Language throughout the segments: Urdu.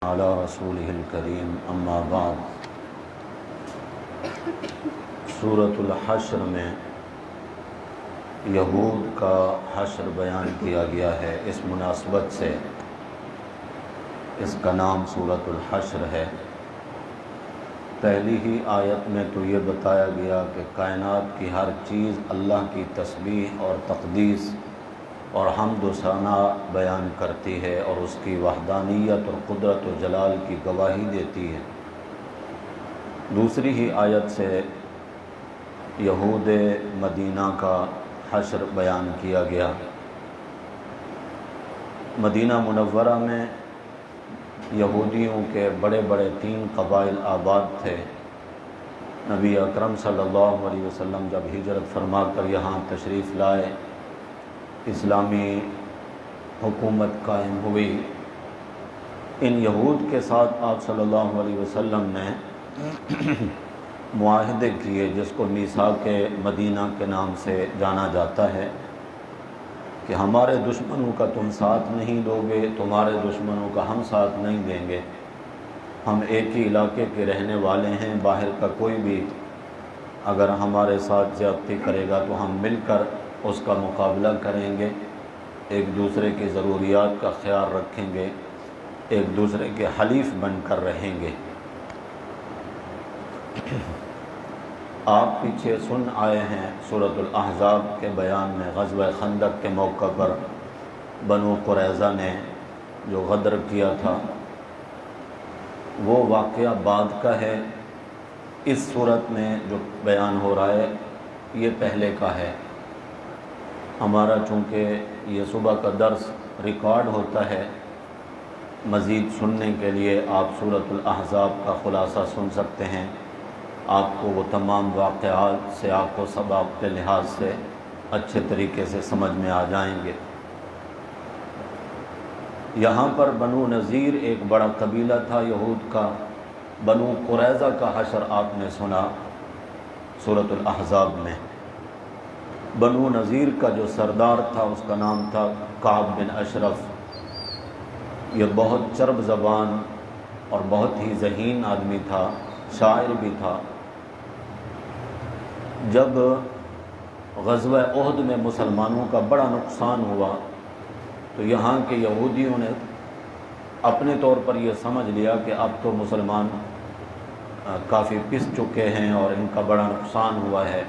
علی رسولہ الکریم اما بعد۔ سورۃ الحشر میں یہود کا حشر بیان کیا گیا ہے۔ اس مناسبت سے اس کا نام سورۃ الحشر ہے۔ پہلی ہی آیت میں تو یہ بتایا گیا کہ کائنات کی ہر چیز اللہ کی تسبیح اور تقدیس اور حمد و ثنا بیان کرتی ہے اور اس کی وحدانیت اور قدرت و جلال کی گواہی دیتی ہے۔ دوسری ہی آیت سے یہود مدینہ کا حشر بیان کیا گیا۔ مدینہ منورہ میں یہودیوں کے بڑے بڑے 3 قبائل آباد تھے۔ نبی اکرم صلی اللہ علیہ وسلم جب ہجرت فرما کر یہاں تشریف لائے، اسلامی حکومت قائم ہوئی، ان یہود کے ساتھ آپ صلی اللہ علیہ وسلم نے معاہدے کیے جس کو میثاق مدینہ کے نام سے جانا جاتا ہے کہ ہمارے دشمنوں کا تم ساتھ نہیں دو گے، تمہارے دشمنوں کا ہم ساتھ نہیں دیں گے، ہم ایک ہی علاقے کے رہنے والے ہیں، باہر کا کوئی بھی اگر ہمارے ساتھ زیادتی کرے گا تو ہم مل کر اس کا مقابلہ کریں گے، ایک دوسرے کی ضروریات کا خیال رکھیں گے، ایک دوسرے کے حلیف بن کر رہیں گے۔ آپ پیچھے سن آئے ہیں سورۃ الاحزاب کے بیان میں غزوہ خندق کے موقع پر بنو قریظہ نے جو غدر کیا تھا، وہ واقعہ بعد کا ہے۔ اس صورت میں جو بیان ہو رہا ہے یہ پہلے کا ہے۔ ہمارا چونکہ یہ صبح کا درس ریکارڈ ہوتا ہے، مزید سننے کے لیے آپ سورۃ الاحزاب کا خلاصہ سن سکتے ہیں، آپ کو وہ تمام واقعات سیاق و سباق کے لحاظ سے اچھے طریقے سے سمجھ میں آ جائیں گے۔ یہاں پر بنو نذیر ایک بڑا قبیلہ تھا یہود کا، بنو قریظہ کا حشر آپ نے سنا سورۃ الاحزاب میں۔ بنو نذیر کا جو سردار تھا اس کا نام تھا کعب بن اشرف۔ یہ بہت چرب زبان اور بہت ہی ذہین آدمی تھا، شاعر بھی تھا۔ جب غزوہ احد میں مسلمانوں کا بڑا نقصان ہوا تو یہاں کے یہودیوں نے اپنے طور پر یہ سمجھ لیا کہ اب تو مسلمان کافی پس چکے ہیں اور ان کا بڑا نقصان ہوا ہے،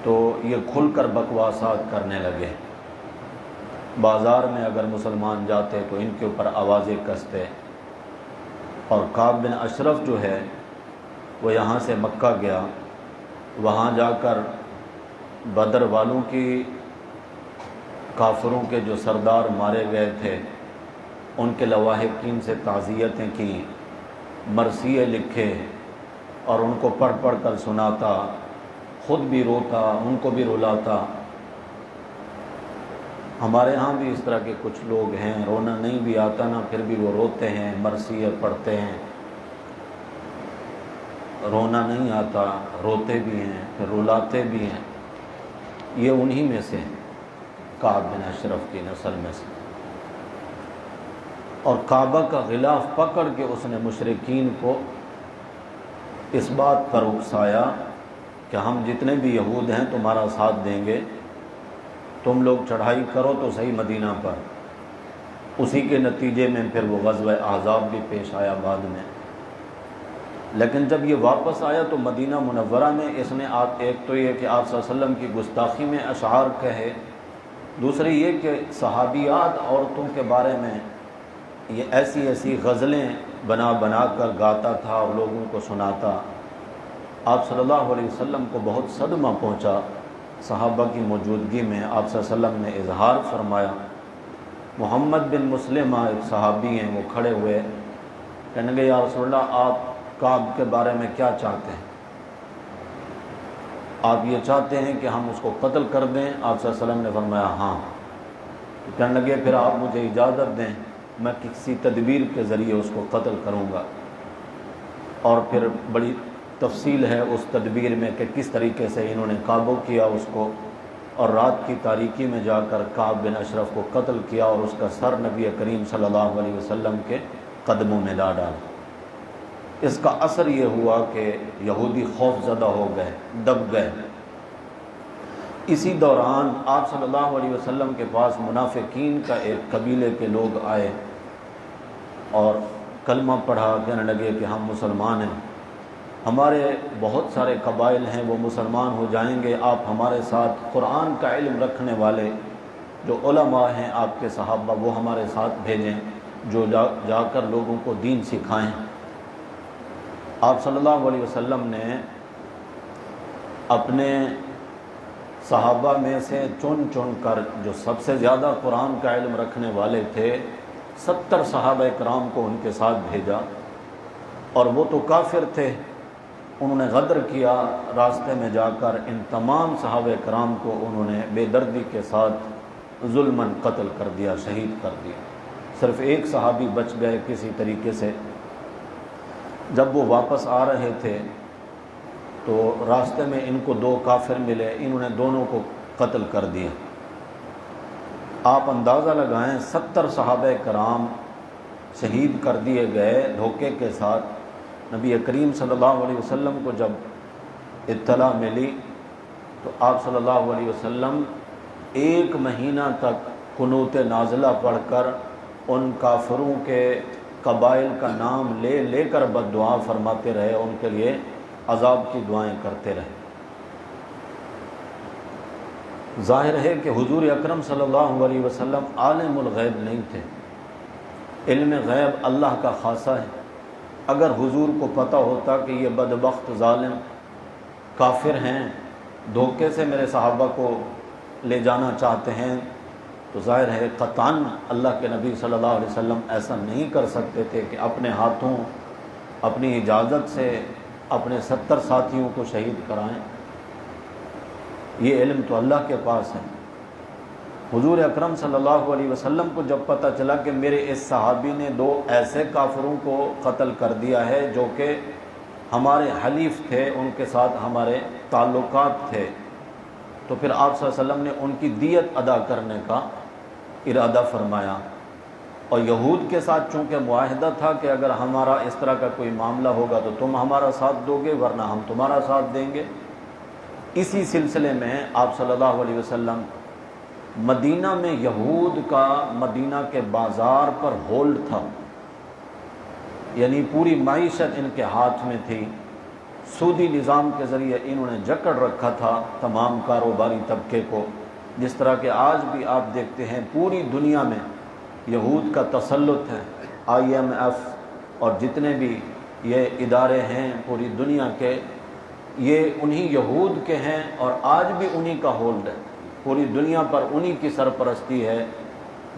تو یہ کھل کر بکواسات کرنے لگے۔ بازار میں اگر مسلمان جاتے تو ان کے اوپر آوازیں کستے، اور کعب بن اشرف جو ہے وہ یہاں سے مکہ گیا، وہاں جا کر بدر والوں کی کافروں کے جو سردار مارے گئے تھے ان کے لواحقین سے تعزیتیں کیں، مرثیے لکھے اور ان کو پڑھ پڑھ کر سناتا، خود بھی روتا، ان کو بھی رلاتا۔ ہمارے ہاں بھی اس طرح کے کچھ لوگ ہیں، رونا نہیں بھی آتا نا پھر بھی وہ روتے ہیں، مرثیے پڑھتے ہیں، رونا نہیں آتا روتے بھی ہیں پھر رلاتے بھی ہیں۔ یہ انہی میں سے کعب بن اشرف کی نسل میں سے۔ اور کعبہ کا غلاف پکڑ کے اس نے مشرکین کو اس بات پر اکسایا کہ ہم جتنے بھی یہود ہیں تمہارا ساتھ دیں گے، تم لوگ چڑھائی کرو تو صحیح مدینہ پر۔ اسی کے نتیجے میں پھر وہ غزوہ احزاب بھی پیش آیا بعد میں۔ لیکن جب یہ واپس آیا تو مدینہ منورہ میں اس نے ایک تو یہ کہ آپ صلی اللہ علیہ وسلم کی گستاخی میں اشعار کہے، دوسری یہ کہ صحابیات عورتوں کے بارے میں یہ ایسی ایسی غزلیں بنا بنا کر گاتا تھا اور لوگوں کو سناتا۔ آپ صلی اللہ علیہ وسلم کو بہت صدمہ پہنچا۔ صحابہ کی موجودگی میں آپ صلی اللہ علیہ وسلم نے اظہار فرمایا۔ محمد بن مسلمہ ایک صحابی ہیں، وہ کھڑے ہوئے کہنے لگے یا رسول اللہ آپ کعب کے بارے میں کیا چاہتے ہیں؟ آپ یہ چاہتے ہیں کہ ہم اس کو قتل کر دیں؟ آپ صلی اللہ علیہ وسلم نے فرمایا ہاں۔ کہنے لگے پھر آپ مجھے اجازت دیں، میں کسی تدبیر کے ذریعے اس کو قتل کروں گا۔ اور پھر بڑی تفصیل ہے اس تدبیر میں کہ کس طریقے سے انہوں نے قابو کیا اس کو، اور رات کی تاریکی میں جا کر کعب بن اشرف کو قتل کیا اور اس کا سر نبی کریم صلی اللہ علیہ وسلم کے قدموں میں لا ڈالا۔ اس کا اثر یہ ہوا کہ یہودی خوف زدہ ہو گئے، دب گئے۔ اسی دوران آپ صلی اللہ علیہ وسلم کے پاس منافقین کا ایک قبیلے کے لوگ آئے اور کلمہ پڑھا، کہنے لگے کہ ہم مسلمان ہیں، ہمارے بہت سارے قبائل ہیں وہ مسلمان ہو جائیں گے، آپ ہمارے ساتھ قرآن کا علم رکھنے والے جو علماء ہیں آپ کے صحابہ وہ ہمارے ساتھ بھیجیں، جو جا کر لوگوں کو دین سکھائیں۔ آپ صلی اللہ علیہ وسلم نے اپنے صحابہ میں سے چن چن کر جو سب سے زیادہ قرآن کا علم رکھنے والے تھے 70 صحابہ کرام کو ان کے ساتھ بھیجا، اور وہ تو کافر تھے، انہوں نے غدر کیا، راستے میں جا کر ان تمام صحابہ کرام کو انہوں نے بے دردی کے ساتھ ظلماً قتل کر دیا، شہید کر دیا۔ صرف ایک صحابی بچ گئے کسی طریقے سے۔ جب وہ واپس آ رہے تھے تو راستے میں ان کو 2 کافر ملے، انہوں نے دونوں کو قتل کر دیا۔ آپ اندازہ لگائیں 70 صحابہ کرام شہید کر دیے گئے دھوکے کے ساتھ۔ نبی کریم صلی اللہ علیہ وسلم کو جب اطلاع ملی تو آپ صلی اللہ علیہ وسلم 1 مہینہ تک قنوت نازلہ پڑھ کر ان کافروں کے قبائل کا نام لے لے کر بد دعا فرماتے رہے، ان کے لیے عذاب کی دعائیں کرتے رہے۔ ظاہر ہے کہ حضور اکرم صلی اللہ علیہ وسلم عالم الغیب نہیں تھے، علم غیب اللہ کا خاصہ ہے۔ اگر حضور کو پتہ ہوتا کہ یہ بدبخت ظالم کافر ہیں، دھوکے سے میرے صحابہ کو لے جانا چاہتے ہیں، تو ظاہر ہے قطعاً اللہ کے نبی صلی اللہ علیہ وسلم ایسا نہیں کر سکتے تھے کہ اپنے ہاتھوں اپنی اجازت سے اپنے 70 ساتھیوں کو شہید کرائیں۔ یہ علم تو اللہ کے پاس ہے۔ حضور اکرم صلی اللہ علیہ وسلم کو جب پتہ چلا کہ میرے اس صحابی نے 2 ایسے کافروں کو قتل کر دیا ہے جو کہ ہمارے حلیف تھے، ان کے ساتھ ہمارے تعلقات تھے، تو پھر آپ صلی اللہ علیہ وسلم نے ان کی دیت ادا کرنے کا ارادہ فرمایا۔ اور یہود کے ساتھ چونکہ معاہدہ تھا کہ اگر ہمارا اس طرح کا کوئی معاملہ ہوگا تو تم ہمارا ساتھ دو گے ورنہ ہم تمہارا ساتھ دیں گے۔ اسی سلسلے میں آپ صلی اللہ علیہ وسلم مدینہ میں یہود کا مدینہ کے بازار پر ہولڈ تھا، یعنی پوری معیشت ان کے ہاتھ میں تھی، سودی نظام کے ذریعے انہوں نے جکڑ رکھا تھا تمام کاروباری طبقے کو، جس طرح کہ آج بھی آپ دیکھتے ہیں پوری دنیا میں یہود کا تسلط ہے۔ IMF اور جتنے بھی یہ ادارے ہیں پوری دنیا کے، یہ انہی یہود کے ہیں اور آج بھی انہی کا ہولڈ ہے، پوری دنیا پر انہی کی سرپرستی ہے،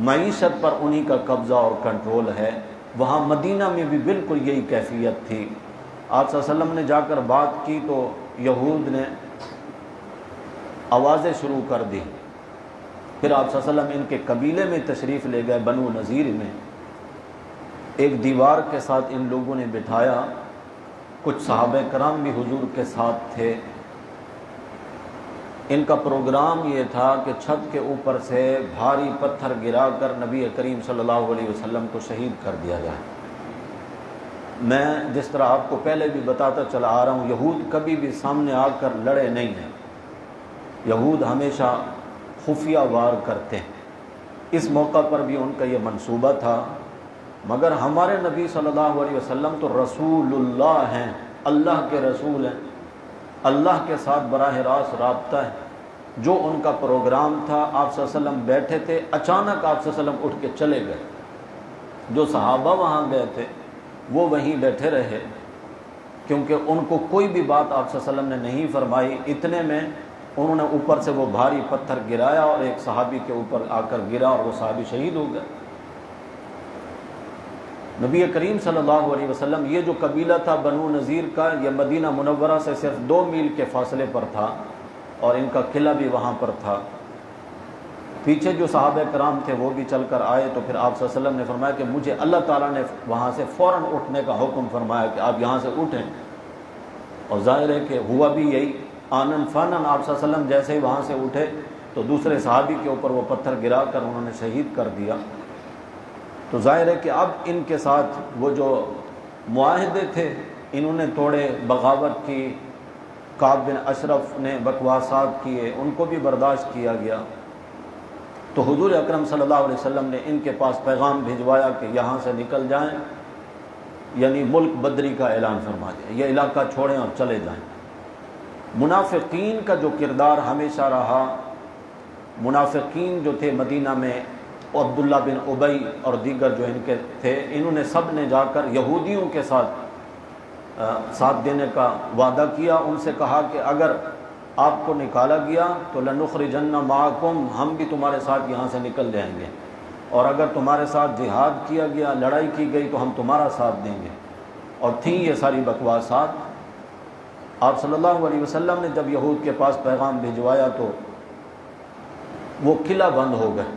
معیشت پر انہی کا قبضہ اور کنٹرول ہے۔ وہاں مدینہ میں بھی بالکل یہی کیفیت تھی۔ آپ صلی اللہ علیہ وسلم نے جا کر بات کی تو یہود نے آوازیں شروع کر دی۔ پھر آپ صلی اللہ علیہ وسلم ان کے قبیلے میں تشریف لے گئے، بنو نذیر میں، ایک دیوار کے ساتھ ان لوگوں نے بٹھایا، کچھ صحابہ کرام بھی حضور کے ساتھ تھے۔ ان کا پروگرام یہ تھا کہ چھت کے اوپر سے بھاری پتھر گرا کر نبی کریم صلی اللہ علیہ وسلم کو شہید کر دیا جائے۔ میں جس طرح آپ کو پہلے بھی بتاتا چلا آ رہا ہوں، یہود کبھی بھی سامنے آ کر لڑے نہیں ہیں، یہود ہمیشہ خفیہ وار کرتے ہیں۔ اس موقع پر بھی ان کا یہ منصوبہ تھا، مگر ہمارے نبی صلی اللہ علیہ وسلم تو رسول اللہ ہیں، اللہ کے رسول ہیں، اللہ کے ساتھ براہ راست رابطہ ہے۔ جو ان کا پروگرام تھا، آپ صلی اللہ علیہ وسلم بیٹھے تھے، اچانک آپ صلی اللہ علیہ وسلم اٹھ کے چلے گئے۔ جو صحابہ وہاں گئے تھے وہ وہیں بیٹھے رہے، کیونکہ ان کو کوئی بھی بات آپ صلی اللہ علیہ وسلم نے نہیں فرمائی۔ اتنے میں انہوں نے اوپر سے وہ بھاری پتھر گرایا اور ایک صحابی کے اوپر آ کر گرا اور وہ صحابی شہید ہو گئے۔ نبی کریم صلی اللہ علیہ وسلم، یہ جو قبیلہ تھا بنو نذیر کا، یہ مدینہ منورہ سے صرف 2 میل کے فاصلے پر تھا اور ان کا قلعہ بھی وہاں پر تھا۔ پیچھے جو صحابہ کرام تھے وہ بھی چل کر آئے، تو پھر آپ صلی اللہ علیہ وسلم نے فرمایا کہ مجھے اللہ تعالیٰ نے وہاں سے فوراً اٹھنے کا حکم فرمایا کہ آپ یہاں سے اٹھیں، اور ظاہر ہے کہ ہوا بھی یہی۔ آنن فانن آپ صلی اللہ علیہ وسلم جیسے ہی وہاں سے اٹھے تو دوسرے صحابی کے اوپر وہ پتھر گرا کر انہوں نے شہید کر دیا۔ تو ظاہر ہے کہ اب ان کے ساتھ وہ جو معاہدے تھے انہوں نے توڑے، بغاوت کی، کعب بن اشرف نے بکواسات کیے، ان کو بھی برداشت کیا گیا۔ تو حضور اکرم صلی اللہ علیہ وسلم نے ان کے پاس پیغام بھجوایا کہ یہاں سے نکل جائیں، یعنی ملک بدری کا اعلان فرما دیں، یہ علاقہ چھوڑیں اور چلے جائیں۔ منافقین کا جو کردار ہمیشہ رہا، منافقین جو تھے مدینہ میں، عبداللہ بن ابی اور دیگر جو ان کے تھے، انہوں نے سب نے جا کر یہودیوں کے ساتھ دینے کا وعدہ کیا۔ ان سے کہا کہ اگر آپ کو نکالا گیا تو لنخرجن معکم، ہم بھی تمہارے ساتھ یہاں سے نکل جائیں گے، اور اگر تمہارے ساتھ جہاد کیا گیا، لڑائی کی گئی تو ہم تمہارا ساتھ دیں گے۔ اور تھیں یہ ساری بکواسات۔ آپ صلی اللہ علیہ وسلم نے جب یہود کے پاس پیغام بھجوایا تو وہ قلعہ بند ہو گئے۔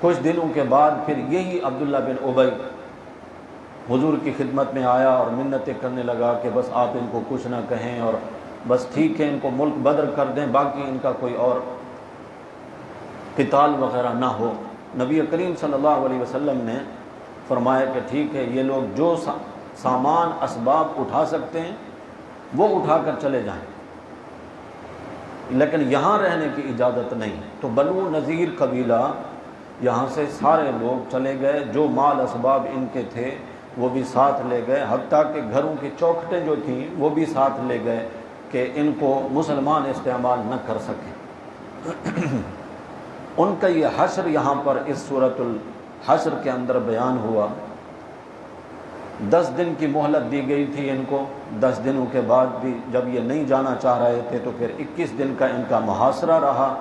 کچھ دنوں کے بعد پھر یہی عبداللہ بن ابی حضور کی خدمت میں آیا اور منتیں کرنے لگا کہ بس آپ ان کو کچھ نہ کہیں، اور بس ٹھیک ہے ان کو ملک بدر کر دیں، باقی ان کا کوئی اور قتال وغیرہ نہ ہو۔ نبی کریم صلی اللہ علیہ وسلم نے فرمایا کہ ٹھیک ہے، یہ لوگ جو سامان اسباب اٹھا سکتے ہیں وہ اٹھا کر چلے جائیں، لیکن یہاں رہنے کی اجازت نہیں۔ تو بنو نذیر قبیلہ یہاں سے سارے لوگ چلے گئے، جو مال اسباب ان کے تھے وہ بھی ساتھ لے گئے، حتیٰ کہ گھروں کی چوکھٹیں جو تھیں وہ بھی ساتھ لے گئے کہ ان کو مسلمان استعمال نہ کر سکیں۔ ان کا یہ حشر یہاں پر اس سورۃ الحشر کے اندر بیان ہوا۔ 10 دن کی مہلت دی گئی تھی ان کو، 10 دنوں کے بعد بھی جب یہ نہیں جانا چاہ رہے تھے تو پھر 21 دن کا ان کا محاصرہ رہا،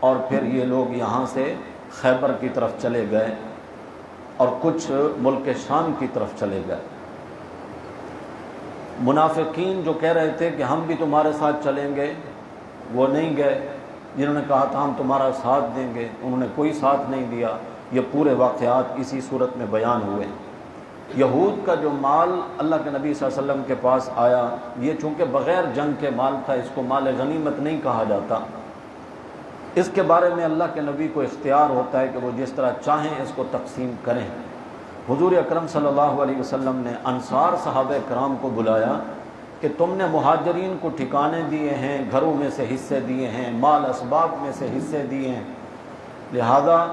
اور پھر یہ لوگ یہاں سے خیبر کی طرف چلے گئے اور کچھ ملک شام کی طرف چلے گئے۔ منافقین جو کہہ رہے تھے کہ ہم بھی تمہارے ساتھ چلیں گے وہ نہیں گئے، جنہوں نے کہا تھا ہم تمہارا ساتھ دیں گے انہوں نے کوئی ساتھ نہیں دیا۔ یہ پورے واقعات اسی صورت میں بیان ہوئے۔ یہود کا جو مال اللہ کے نبی صلی اللہ علیہ وسلم کے پاس آیا، یہ چونکہ بغیر جنگ کے مال تھا، اس کو مال غنیمت نہیں کہا جاتا۔ اس کے بارے میں اللہ کے نبی کو اختیار ہوتا ہے کہ وہ جس طرح چاہیں اس کو تقسیم کریں۔ حضور اکرم صلی اللہ علیہ وسلم نے انصار صحابہ کرام کو بلایا کہ تم نے مہاجرین کو ٹھکانے دیے ہیں، گھروں میں سے حصے دیے ہیں، مال اسباب میں سے حصے دیے ہیں، لہذا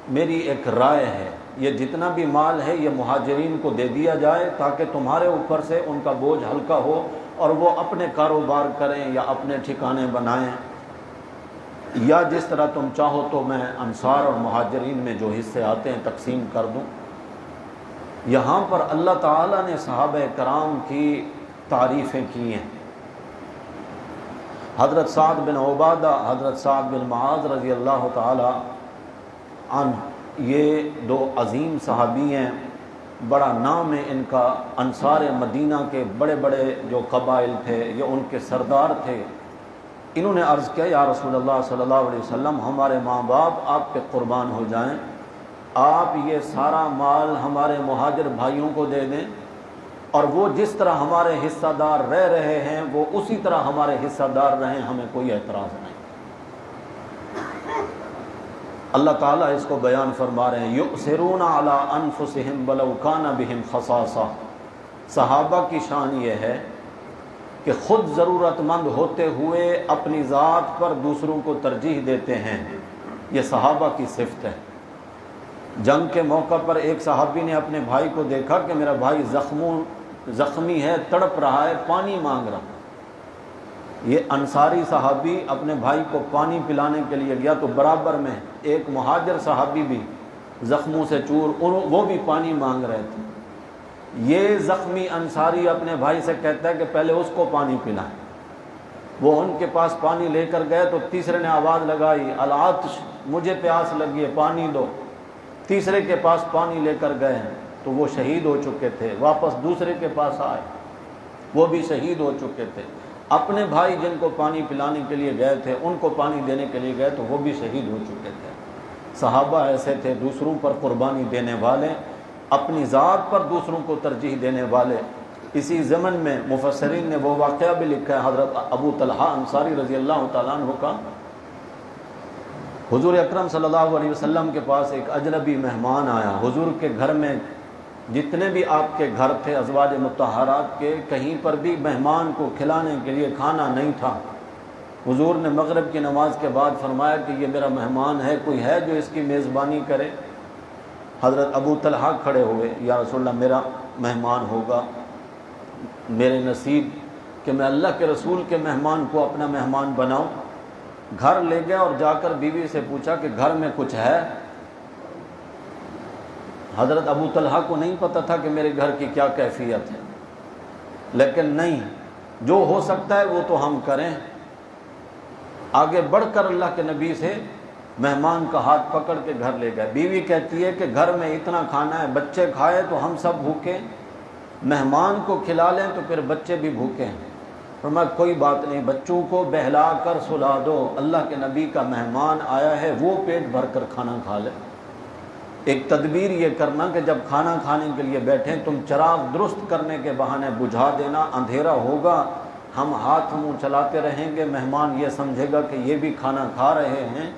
میری ایک رائے ہے، یہ جتنا بھی مال ہے یہ مہاجرین کو دے دیا جائے تاکہ تمہارے اوپر سے ان کا بوجھ ہلکا ہو اور وہ اپنے کاروبار کریں یا اپنے ٹھکانے بنائیں، یا جس طرح تم چاہو تو میں انصار اور مہاجرین میں جو حصے آتے ہیں تقسیم کر دوں۔ یہاں پر اللہ تعالیٰ نے صحابہ کرام کی تعریفیں کی ہیں۔ حضرت سعد بن عبادہ، حضرت سعد بن معاذ رضی اللہ تعالی عنہ، یہ 2 عظیم صحابی ہیں، بڑا نام ہے ان کا۔ انصار مدینہ کے بڑے بڑے جو قبائل تھے یہ ان کے سردار تھے۔ انہوں نے عرض کیا یا رسول اللہ صلی اللہ علیہ وسلم، ہمارے ماں باپ آپ پہ قربان ہو جائیں، آپ یہ سارا مال ہمارے مہاجر بھائیوں کو دے دیں، اور وہ جس طرح ہمارے حصہ دار رہ رہے ہیں وہ اسی طرح ہمارے حصہ دار رہیں، ہمیں کوئی اعتراض نہیں۔ اللہ تعالیٰ اس کو بیان فرما رہے ہیں، یؤثرون علی انفسہم ولو کان بہم خصاصہ۔ صحابہ کی شان یہ ہے کہ خود ضرورت مند ہوتے ہوئے اپنی ذات پر دوسروں کو ترجیح دیتے ہیں، یہ صحابہ کی صفت ہے۔ جنگ کے موقع پر ایک صحابی نے اپنے بھائی کو دیکھا کہ میرا بھائی زخمی ہے، تڑپ رہا ہے، پانی مانگ رہا۔ یہ انصاری صحابی اپنے بھائی کو پانی پلانے کے لیے گیا تو برابر میں ایک مہاجر صحابی بھی زخموں سے چور، وہ بھی پانی مانگ رہے تھے۔ یہ زخمی انصاری اپنے بھائی سے کہتا ہے کہ پہلے اس کو پانی پلائیں۔ وہ ان کے پاس پانی لے کر گئے تو تیسرے نے آواز لگائی، العطش، مجھے پیاس لگی ہے، پانی دو۔ تیسرے کے پاس پانی لے کر گئے تو وہ شہید ہو چکے تھے، واپس دوسرے کے پاس آئے، وہ بھی شہید ہو چکے تھے۔ اپنے بھائی جن کو پانی پلانے کے لیے گئے تھے ان کو پانی دینے کے لیے گئے تو وہ بھی شہید ہو چکے تھے۔ صحابہ ایسے تھے، دوسروں پر قربانی دینے والے، اپنی ذات پر دوسروں کو ترجیح دینے والے۔ اسی ضمن میں مفسرین نے وہ واقعہ بھی لکھا ہے حضرت ابو طلحہ انصاری رضی اللہ تعالیٰ عنہ کا، حضور اکرم صلی اللہ علیہ وسلم کے پاس ایک اجنبی مہمان آیا. حضور کے گھر میں جتنے بھی آپ کے گھر تھے ازواج مطہرات کے، کہیں پر بھی مہمان کو کھلانے کے لیے کھانا نہیں تھا. حضور نے مغرب کی نماز کے بعد فرمایا کہ یہ میرا مہمان ہے، کوئی ہے جو اس کی میزبانی کرے؟ حضرت ابو طلحہ کھڑے ہوئے، یا رسول اللہ میرا مہمان ہوگا، میرے نصیب کہ میں اللہ کے رسول کے مہمان کو اپنا مہمان بناؤں. گھر لے گیا اور جا کر بیوی سے پوچھا کہ گھر میں کچھ ہے؟ حضرت ابو طلحہ کو نہیں پتہ تھا کہ میرے گھر کی کیا کیفیت ہے، لیکن نہیں، جو ہو سکتا ہے وہ تو ہم کریں. آگے بڑھ کر اللہ کے نبی سے مہمان کا ہاتھ پکڑ کے گھر لے گئے. بیوی کہتی ہے کہ گھر میں اتنا کھانا ہے، بچے کھائے تو ہم سب بھوکے، مہمان کو کھلا لیں تو پھر بچے بھی بھوکے ہیں. فرمایا کوئی بات نہیں، بچوں کو بہلا کر سلا دو، اللہ کے نبی کا مہمان آیا ہے، وہ پیٹ بھر کر کھانا کھا لے. ایک تدبیر یہ کرنا کہ جب کھانا کھانے کے لیے بیٹھیں تم چراغ درست کرنے کے بہانے بجھا دینا، اندھیرا ہوگا، ہم ہاتھ منہ چلاتے رہیں گے، مہمان یہ سمجھے گا کہ یہ بھی کھانا کھا رہے ہیں،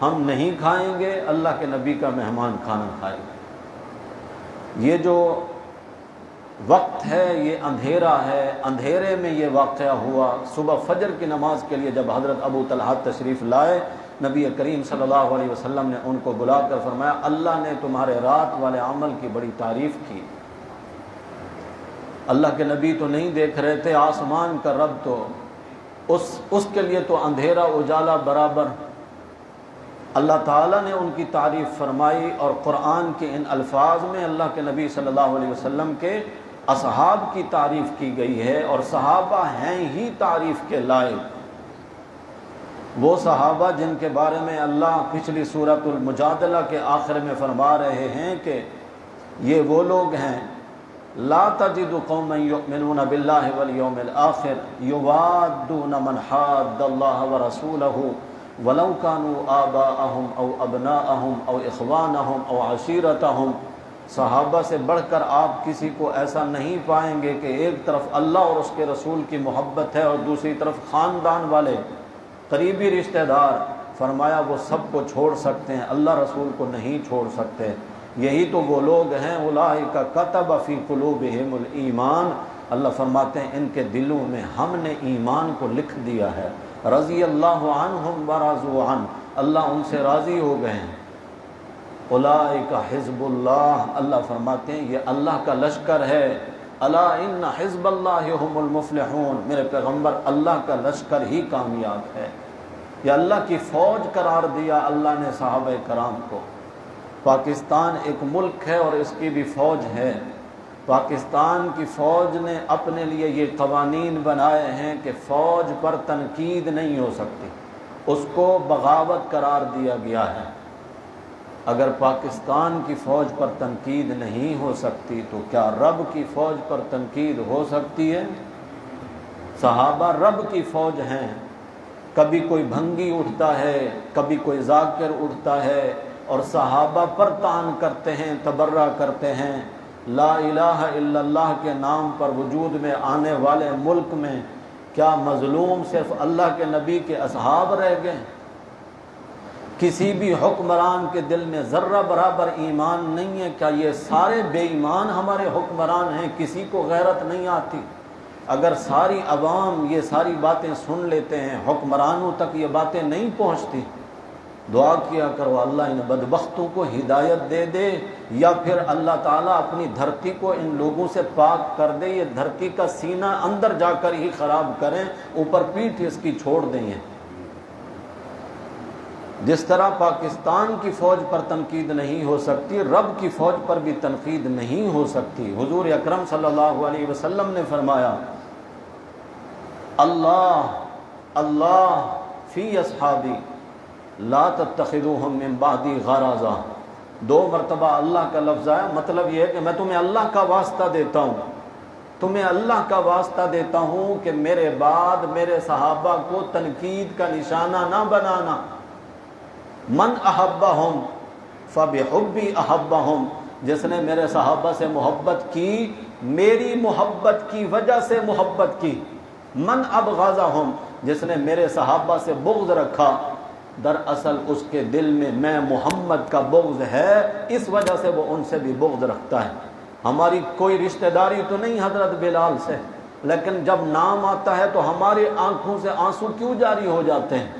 ہم نہیں کھائیں گے، اللہ کے نبی کا مہمان کھانا کھائے گا. یہ جو وقت ہے یہ اندھیرا ہے، اندھیرے میں یہ واقعہ ہوا. صبح فجر کی نماز کے لیے جب حضرت ابو طلحہ تشریف لائے، نبی کریم صلی اللہ علیہ وسلم نے ان کو بلا کر فرمایا اللہ نے تمہارے رات والے عمل کی بڑی تعریف کی. اللہ کے نبی تو نہیں دیکھ رہے تھے، آسمان کا رب تو اس کے لیے تو اندھیرا اجالا برابر. اللہ تعالیٰ نے ان کی تعریف فرمائی، اور قرآن کے ان الفاظ میں اللہ کے نبی صلی اللہ علیہ وسلم کے اصحاب کی تعریف کی گئی ہے، اور صحابہ ہیں ہی تعریف کے لائق. وہ صحابہ جن کے بارے میں اللہ پچھلی سورۃ المجادلہ کے آخر میں فرما رہے ہیں کہ یہ وہ لوگ ہیں، لا تجد قوما یؤمنون باللہ والیوم الآخر یوادون من حاد اللہ ورسولہ ولو كانوا آباءهم او ابناءهم او اخوانهم او عشیرتهم. صحابہ سے بڑھ کر آپ کسی کو ایسا نہیں پائیں گے کہ ایک طرف اللہ اور اس کے رسول کی محبت ہے اور دوسری طرف خاندان والے قریبی رشتہ دار. فرمایا وہ سب کو چھوڑ سکتے ہیں، اللہ رسول کو نہیں چھوڑ سکتے. یہی تو وہ لوگ ہیں اولئک کتب فی قلوبہم الایمان. اللہ فرماتے ہیں ان کے دلوں میں ہم نے ایمان کو لکھ دیا ہے. رضی اللہ عنہم ورضوا عنہ، اللہ ان سے راضی ہو گئے ہیں. اولئک حزب اللہ، اللہ فرماتے ہیں یہ اللہ کا لشکر ہے. الا ان حزب اللہ هم المفلحون. میرے پیغمبر اللہ کا لشکر ہی کامیاب ہے. یہ اللہ کی فوج قرار دیا اللہ نے صحابہ کرام کو. پاکستان ایک ملک ہے اور اس کی بھی فوج ہے. پاکستان کی فوج نے اپنے لیے یہ قوانین بنائے ہیں کہ فوج پر تنقید نہیں ہو سکتی، اس کو بغاوت قرار دیا گیا ہے. اگر پاکستان کی فوج پر تنقید نہیں ہو سکتی تو کیا رب کی فوج پر تنقید ہو سکتی ہے؟ صحابہ رب کی فوج ہیں. کبھی کوئی بھنگی اٹھتا ہے، کبھی کوئی ذاکر اٹھتا ہے اور صحابہ پر طعن کرتے ہیں، تبرہ کرتے ہیں. لا الہ الا اللہ کے نام پر وجود میں آنے والے ملک میں کیا مظلوم صرف اللہ کے نبی کے اصحاب رہ گئے؟ کسی بھی حکمران کے دل میں ذرہ برابر ایمان نہیں ہے. کیا یہ سارے بے ایمان ہمارے حکمران ہیں؟ کسی کو غیرت نہیں آتی؟ اگر ساری عوام یہ ساری باتیں سن لیتے ہیں، حکمرانوں تک یہ باتیں نہیں پہنچتی، دعا کیا کرو اللہ ان بدبختوں کو ہدایت دے دے، یا پھر اللہ تعالیٰ اپنی دھرتی کو ان لوگوں سے پاک کر دے. یہ دھرتی کا سینہ اندر جا کر ہی خراب کریں، اوپر پیٹھ اس کی چھوڑ دیں. جس طرح پاکستان کی فوج پر تنقید نہیں ہو سکتی، رب کی فوج پر بھی تنقید نہیں ہو سکتی. حضور اکرم صلی اللہ علیہ وسلم نے فرمایا اللہ فی اصحابی لا تتخذوہم من بعدی غرضا. 2 مرتبہ اللہ کا لفظ آیا. مطلب یہ ہے کہ میں تمہیں اللہ کا واسطہ دیتا ہوں، تمہیں اللہ کا واسطہ دیتا ہوں کہ میرے بعد میرے صحابہ کو تنقید کا نشانہ نہ بنانا. من احبہم فبحبی احبہم. جس نے میرے صحابہ سے محبت کی، میری محبت کی وجہ سے محبت کی. من ابغضہم. جس نے میرے صحابہ سے بغض رکھا، دراصل اس کے دل میں محمد کا بغض ہے، اس وجہ سے وہ ان سے بھی بغض رکھتا ہے۔ ہماری کوئی رشتہ داری تو نہیں حضرت بلال سے، لیکن جب نام آتا ہے تو ہماری آنکھوں سے آنسو کیوں جاری ہو جاتے ہیں؟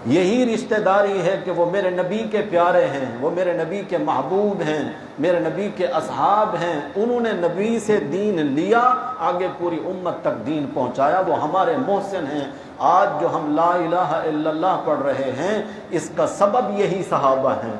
یہی رشتہ داری ہے کہ وہ میرے نبی کے پیارے ہیں، وہ میرے نبی کے محبوب ہیں، میرے نبی کے اصحاب ہیں، انہوں نے نبی سے دین لیا، آگے پوری امت تک دین پہنچایا، وہ ہمارے محسن ہیں۔ آج جو ہم لا الہ الا اللہ پڑھ رہے ہیں، اس کا سبب یہی صحابہ ہیں۔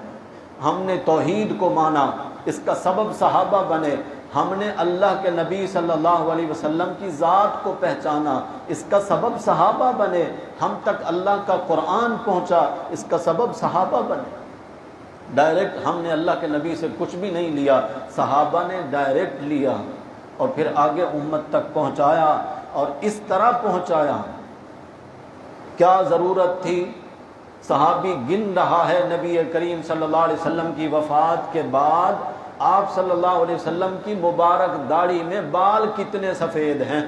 ہم نے توحید کو مانا، اس کا سبب صحابہ بنے۔ ہم نے اللہ کے نبی صلی اللہ علیہ وسلم کی ذات کو پہچانا، اس کا سبب صحابہ بنے۔ ہم تک اللہ کا قرآن پہنچا، اس کا سبب صحابہ بنے۔ ڈائریکٹ ہم نے اللہ کے نبی سے کچھ بھی نہیں لیا، صحابہ نے ڈائریکٹ لیا اور پھر آگے امت تک پہنچایا، اور اس طرح پہنچایا۔ کیا ضرورت تھی؟ صحابی گن رہا ہے نبی کریم صلی اللہ علیہ وسلم کی وفات کے بعد آپ صلی اللہ علیہ وسلم کی مبارک داڑھی میں بال کتنے سفید ہیں۔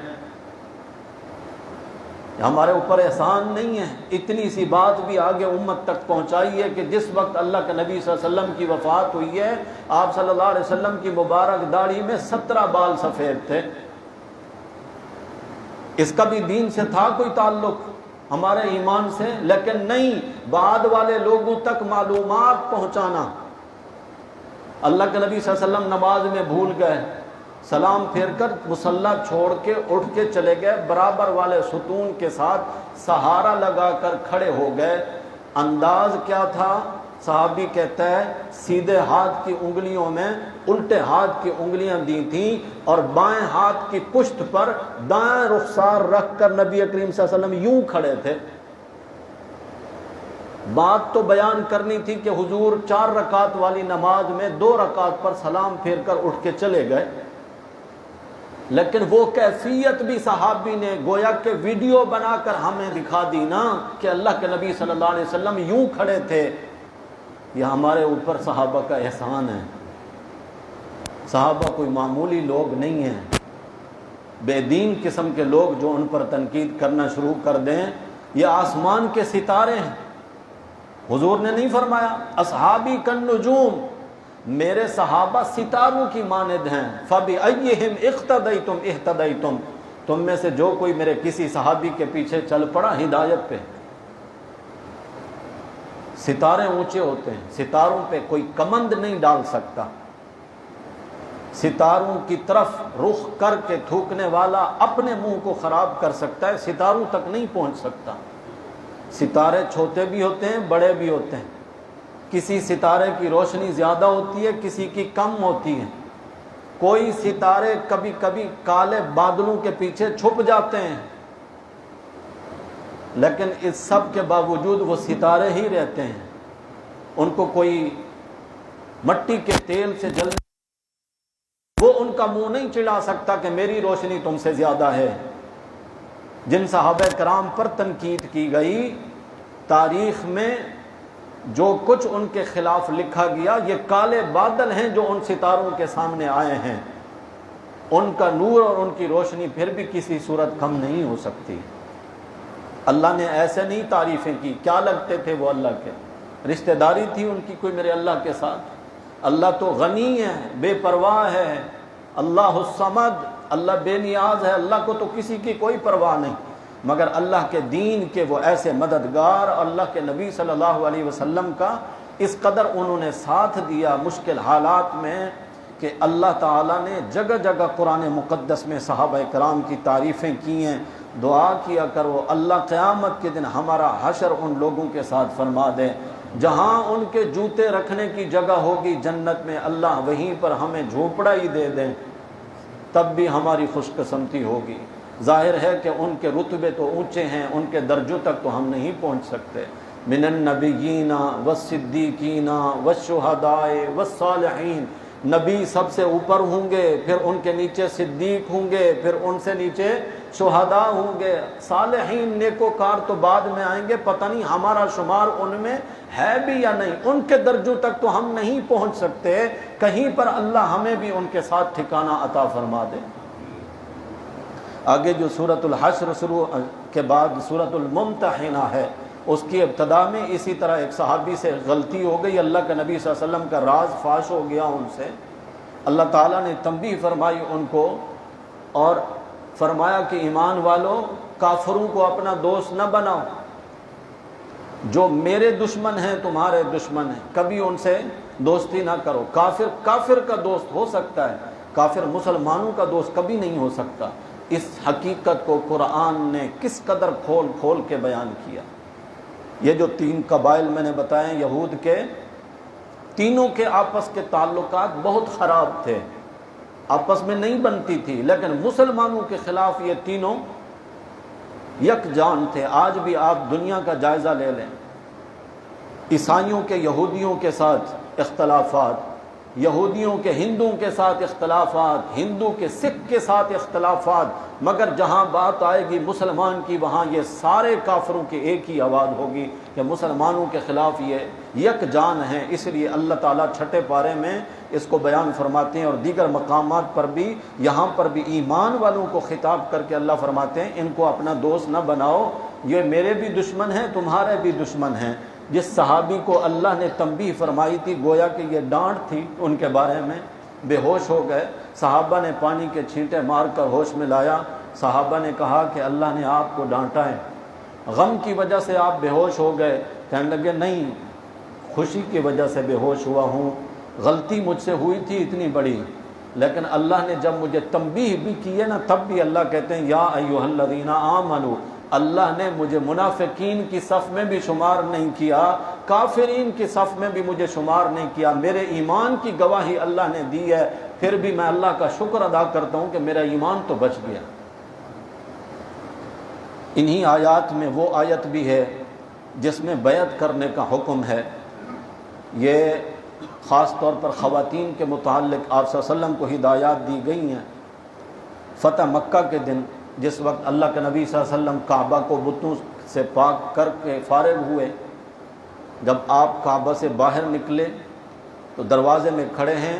ہمارے اوپر احسان نہیں ہے، اتنی سی بات بھی آگے امت تک پہنچائی ہے کہ جس وقت اللہ کے نبی صلی اللہ علیہ وسلم کی وفات ہوئی ہے، آپ صلی اللہ علیہ وسلم کی مبارک داڑھی میں 17 بال سفید تھے۔ اس کا بھی دین سے تھا کوئی تعلق، ہمارے ایمان سے؟ لیکن نہیں، بعد والے لوگوں تک معلومات پہنچانا۔ اللہ کے نبی صلی اللہ علیہ وسلم نماز میں بھول گئے، سلام پھیر کر مصلی چھوڑ کے اٹھ کے چلے گئے، برابر والے ستون کے ساتھ سہارا لگا کر کھڑے ہو گئے۔ انداز کیا تھا؟ صحابی کہتا ہے سیدھے ہاتھ کی انگلیوں میں الٹے ہاتھ کی انگلیاں دی تھیں، اور بائیں ہاتھ کی پشت پر دائیں رخسار رکھ کر نبی کریم صلی اللہ علیہ وسلم یوں کھڑے تھے۔ بات تو بیان کرنی تھی کہ حضور 4 رکعت والی نماز میں 2 رکعت پر سلام پھیر کر اٹھ کے چلے گئے، لیکن وہ کیفیت بھی صحابی نے گویا کہ ویڈیو بنا کر ہمیں دکھا دی نا کہ اللہ کے نبی صلی اللہ علیہ وسلم یوں کھڑے تھے۔ یہ ہمارے اوپر صحابہ کا احسان ہے۔ صحابہ کوئی معمولی لوگ نہیں ہیں، بے دین قسم کے لوگ جو ان پر تنقید کرنا شروع کر دیں، یہ آسمان کے ستارے ہیں۔ حضور نے نہیں فرمایا اصحابی کالنجوم، میرے صحابہ ستاروں کی مانند ہیں، فَبِأَيِّهِمْ اِقْتَدَيْتُمْ اِهْتَدَيْتُمْ، تم میں سے جو کوئی میرے کسی صحابی کے پیچھے چل پڑا ہدایت پہ۔ ستارے اونچے ہوتے ہیں، ستاروں پہ کوئی کمند نہیں ڈال سکتا۔ ستاروں کی طرف رخ کر کے تھوکنے والا اپنے منہ کو خراب کر سکتا ہے، ستاروں تک نہیں پہنچ سکتا۔ ستارے چھوٹے بھی ہوتے ہیں، بڑے بھی ہوتے ہیں، کسی ستارے کی روشنی زیادہ ہوتی ہے، کسی کی کم ہوتی ہے۔ کوئی ستارے کبھی کبھی کالے بادلوں کے پیچھے چھپ جاتے ہیں، لیکن اس سب کے باوجود وہ ستارے ہی رہتے ہیں۔ ان کو کوئی مٹی کے تیل سے جلنے، وہ ان کا منہ نہیں چڑھا سکتا کہ میری روشنی تم سے زیادہ ہے۔ جن صحابہ کرام پر تنقید کی گئی، تاریخ میں جو کچھ ان کے خلاف لکھا گیا، یہ کالے بادل ہیں جو ان ستاروں کے سامنے آئے ہیں۔ ان کا نور اور ان کی روشنی پھر بھی کسی صورت کم نہیں ہو سکتی۔ اللہ نے ایسے نہیں تعریفیں کی، کیا لگتے تھے وہ اللہ کے؟ رشتہ داری تھی ان کی کوئی میرے اللہ کے ساتھ؟ اللہ تو غنی ہے، بے پرواہ ہے، اللہ الصمد، اللہ بے نیاز ہے، اللہ کو تو کسی کی کوئی پرواہ نہیں، مگر اللہ کے دین کے وہ ایسے مددگار، اللہ کے نبی صلی اللہ علیہ وسلم کا اس قدر انہوں نے ساتھ دیا مشکل حالات میں کہ اللہ تعالیٰ نے جگہ جگہ قرآن مقدس میں صحابہ کرام کی تعریفیں کی ہیں۔ دعا کیا کرو اللہ قیامت کے دن ہمارا حشر ان لوگوں کے ساتھ فرما دے جہاں ان کے جوتے رکھنے کی جگہ ہوگی جنت میں، اللہ وہیں پر ہمیں جھونپڑا ہی دے دیں، تب بھی ہماری خوش قسمتی ہوگی۔ ظاہر ہے کہ ان کے رتبے تو اونچے ہیں، ان کے درجوں تک تو ہم نہیں پہنچ سکتے۔ من النبیین والصدیقین والشہداء والصالحین، نبی سب سے اوپر ہوں گے، پھر ان کے نیچے صدیق ہوں گے، پھر ان سے نیچے شہداء ہوں گے، صالحین نیکوکار تو بعد میں آئیں گے، پتہ نہیں ہمارا شمار ان میں ہے بھی یا نہیں۔ ان کے درجوں تک تو ہم نہیں پہنچ سکتے، کہیں پر اللہ ہمیں بھی ان کے ساتھ ٹھکانہ عطا فرما دے۔ آگے جو سورۃ الحشر شروع کے بعد سورۃ الممتحنہ ہے، اس کی ابتدا میں اسی طرح ایک صحابی سے غلطی ہو گئی، اللہ کے نبی صلی اللہ علیہ وسلم کا راز فاش ہو گیا ان سے، اللہ تعالیٰ نے تنبیہ فرمائی ان کو اور فرمایا کہ ایمان والو کافروں کو اپنا دوست نہ بناؤ، جو میرے دشمن ہیں تمہارے دشمن ہیں، کبھی ان سے دوستی نہ کرو۔ کافر کا دوست ہو سکتا ہے، کافر مسلمانوں کا دوست کبھی نہیں ہو سکتا۔ اس حقیقت کو قرآن نے کس قدر کھول کھول کے بیان کیا۔ یہ جو 3 قبائل میں نے بتائے یہود کے، تینوں کے آپس کے تعلقات بہت خراب تھے، آپس میں نہیں بنتی تھی، لیکن مسلمانوں کے خلاف یہ تینوں یکجان تھے۔ آج بھی آپ دنیا کا جائزہ لے لیں، عیسائیوں کے یہودیوں کے ساتھ اختلافات، یہودیوں کے ہندوؤں کے ساتھ اختلافات، ہندو کے سکھ کے ساتھ اختلافات، مگر جہاں بات آئے گی مسلمان کی وہاں یہ سارے کافروں کی ایک ہی آواز ہوگی کہ مسلمانوں کے خلاف یہ یکجان ہیں۔ اس لیے اللہ تعالیٰ چھٹے پارے میں اس کو بیان فرماتے ہیں، اور دیگر مقامات پر بھی، یہاں پر بھی ایمان والوں کو خطاب کر کے اللہ فرماتے ہیں ان کو اپنا دوست نہ بناؤ، یہ میرے بھی دشمن ہیں تمہارے بھی دشمن ہیں۔ جس صحابی کو اللہ نے تنبیہ فرمائی تھی، گویا کہ یہ ڈانٹ تھی ان کے بارے میں، بے ہوش ہو گئے، صحابہ نے پانی کے چھینٹے مار کر ہوش میں لایا، صحابہ نے کہا کہ اللہ نے آپ کو ڈانٹا ہے، غم کی وجہ سے آپ بے ہوش ہو گئے؟ کہنے لگے نہیں، خوشی کی وجہ سے بے ہوش ہوا ہوں، غلطی مجھ سے ہوئی تھی اتنی بڑی، لیکن اللہ نے جب مجھے تنبیہ بھی کی ہے نا، تب بھی اللہ کہتے ہیں یا ایھا الذین آمنوا، اللہ نے مجھے منافقین کی صف میں بھی شمار نہیں کیا، کافرین کی صف میں بھی مجھے شمار نہیں کیا، میرے ایمان کی گواہی اللہ نے دی ہے، پھر بھی میں اللہ کا شکر ادا کرتا ہوں کہ میرا ایمان تو بچ گیا۔ انہی آیات میں وہ آیت بھی ہے جس میں بیعت کرنے کا حکم ہے، یہ خاص طور پر خواتین کے متعلق آپ صلی اللہ علیہ وسلم کو ہدایات دی گئی ہیں۔ فتح مکہ کے دن جس وقت اللہ کے نبی صلی اللہ علیہ وسلم کعبہ کو بتوں سے پاک کر کے فارغ ہوئے، جب آپ کعبہ سے باہر نکلے تو دروازے میں کھڑے ہیں،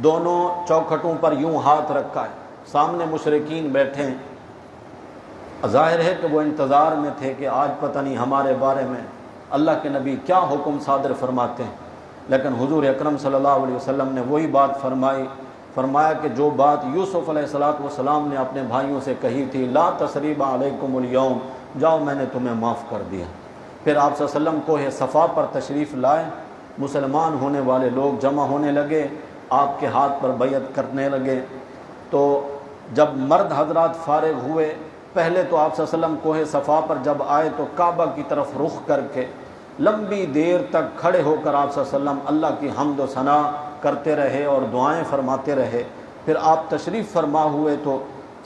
دونوں چوکھٹوں پر یوں ہاتھ رکھا ہے، سامنے مشرکین بیٹھے ہیں، ظاہر ہے کہ وہ انتظار میں تھے کہ آج پتہ نہیں ہمارے بارے میں اللہ کے نبی کیا حکم صادر فرماتے ہیں، لیکن حضور اکرم صلی اللہ علیہ وسلم نے وہی بات فرمایا کہ جو بات یوسف علیہ السلام نے اپنے بھائیوں سے کہی تھی، لا تثریب علیکم اليوم، جاؤ میں نے تمہیں معاف کر دیا۔ پھر آپ صلی اللہ علیہ وسلم کوہ صفا پر تشریف لائے، مسلمان ہونے والے لوگ جمع ہونے لگے، آپ کے ہاتھ پر بیعت کرنے لگے۔ تو جب مرد حضرات فارغ ہوئے، پہلے تو آپ صلی اللہ علیہ وسلم کوہ صفا پر جب آئے تو کعبہ کی طرف رخ کر کے لمبی دیر تک کھڑے ہو کر آپ صلی اللہ علیہ وسلم اللہ کی حمد و ثنا کرتے رہے اور دعائیں فرماتے رہے۔ پھر آپ تشریف فرما ہوئے تو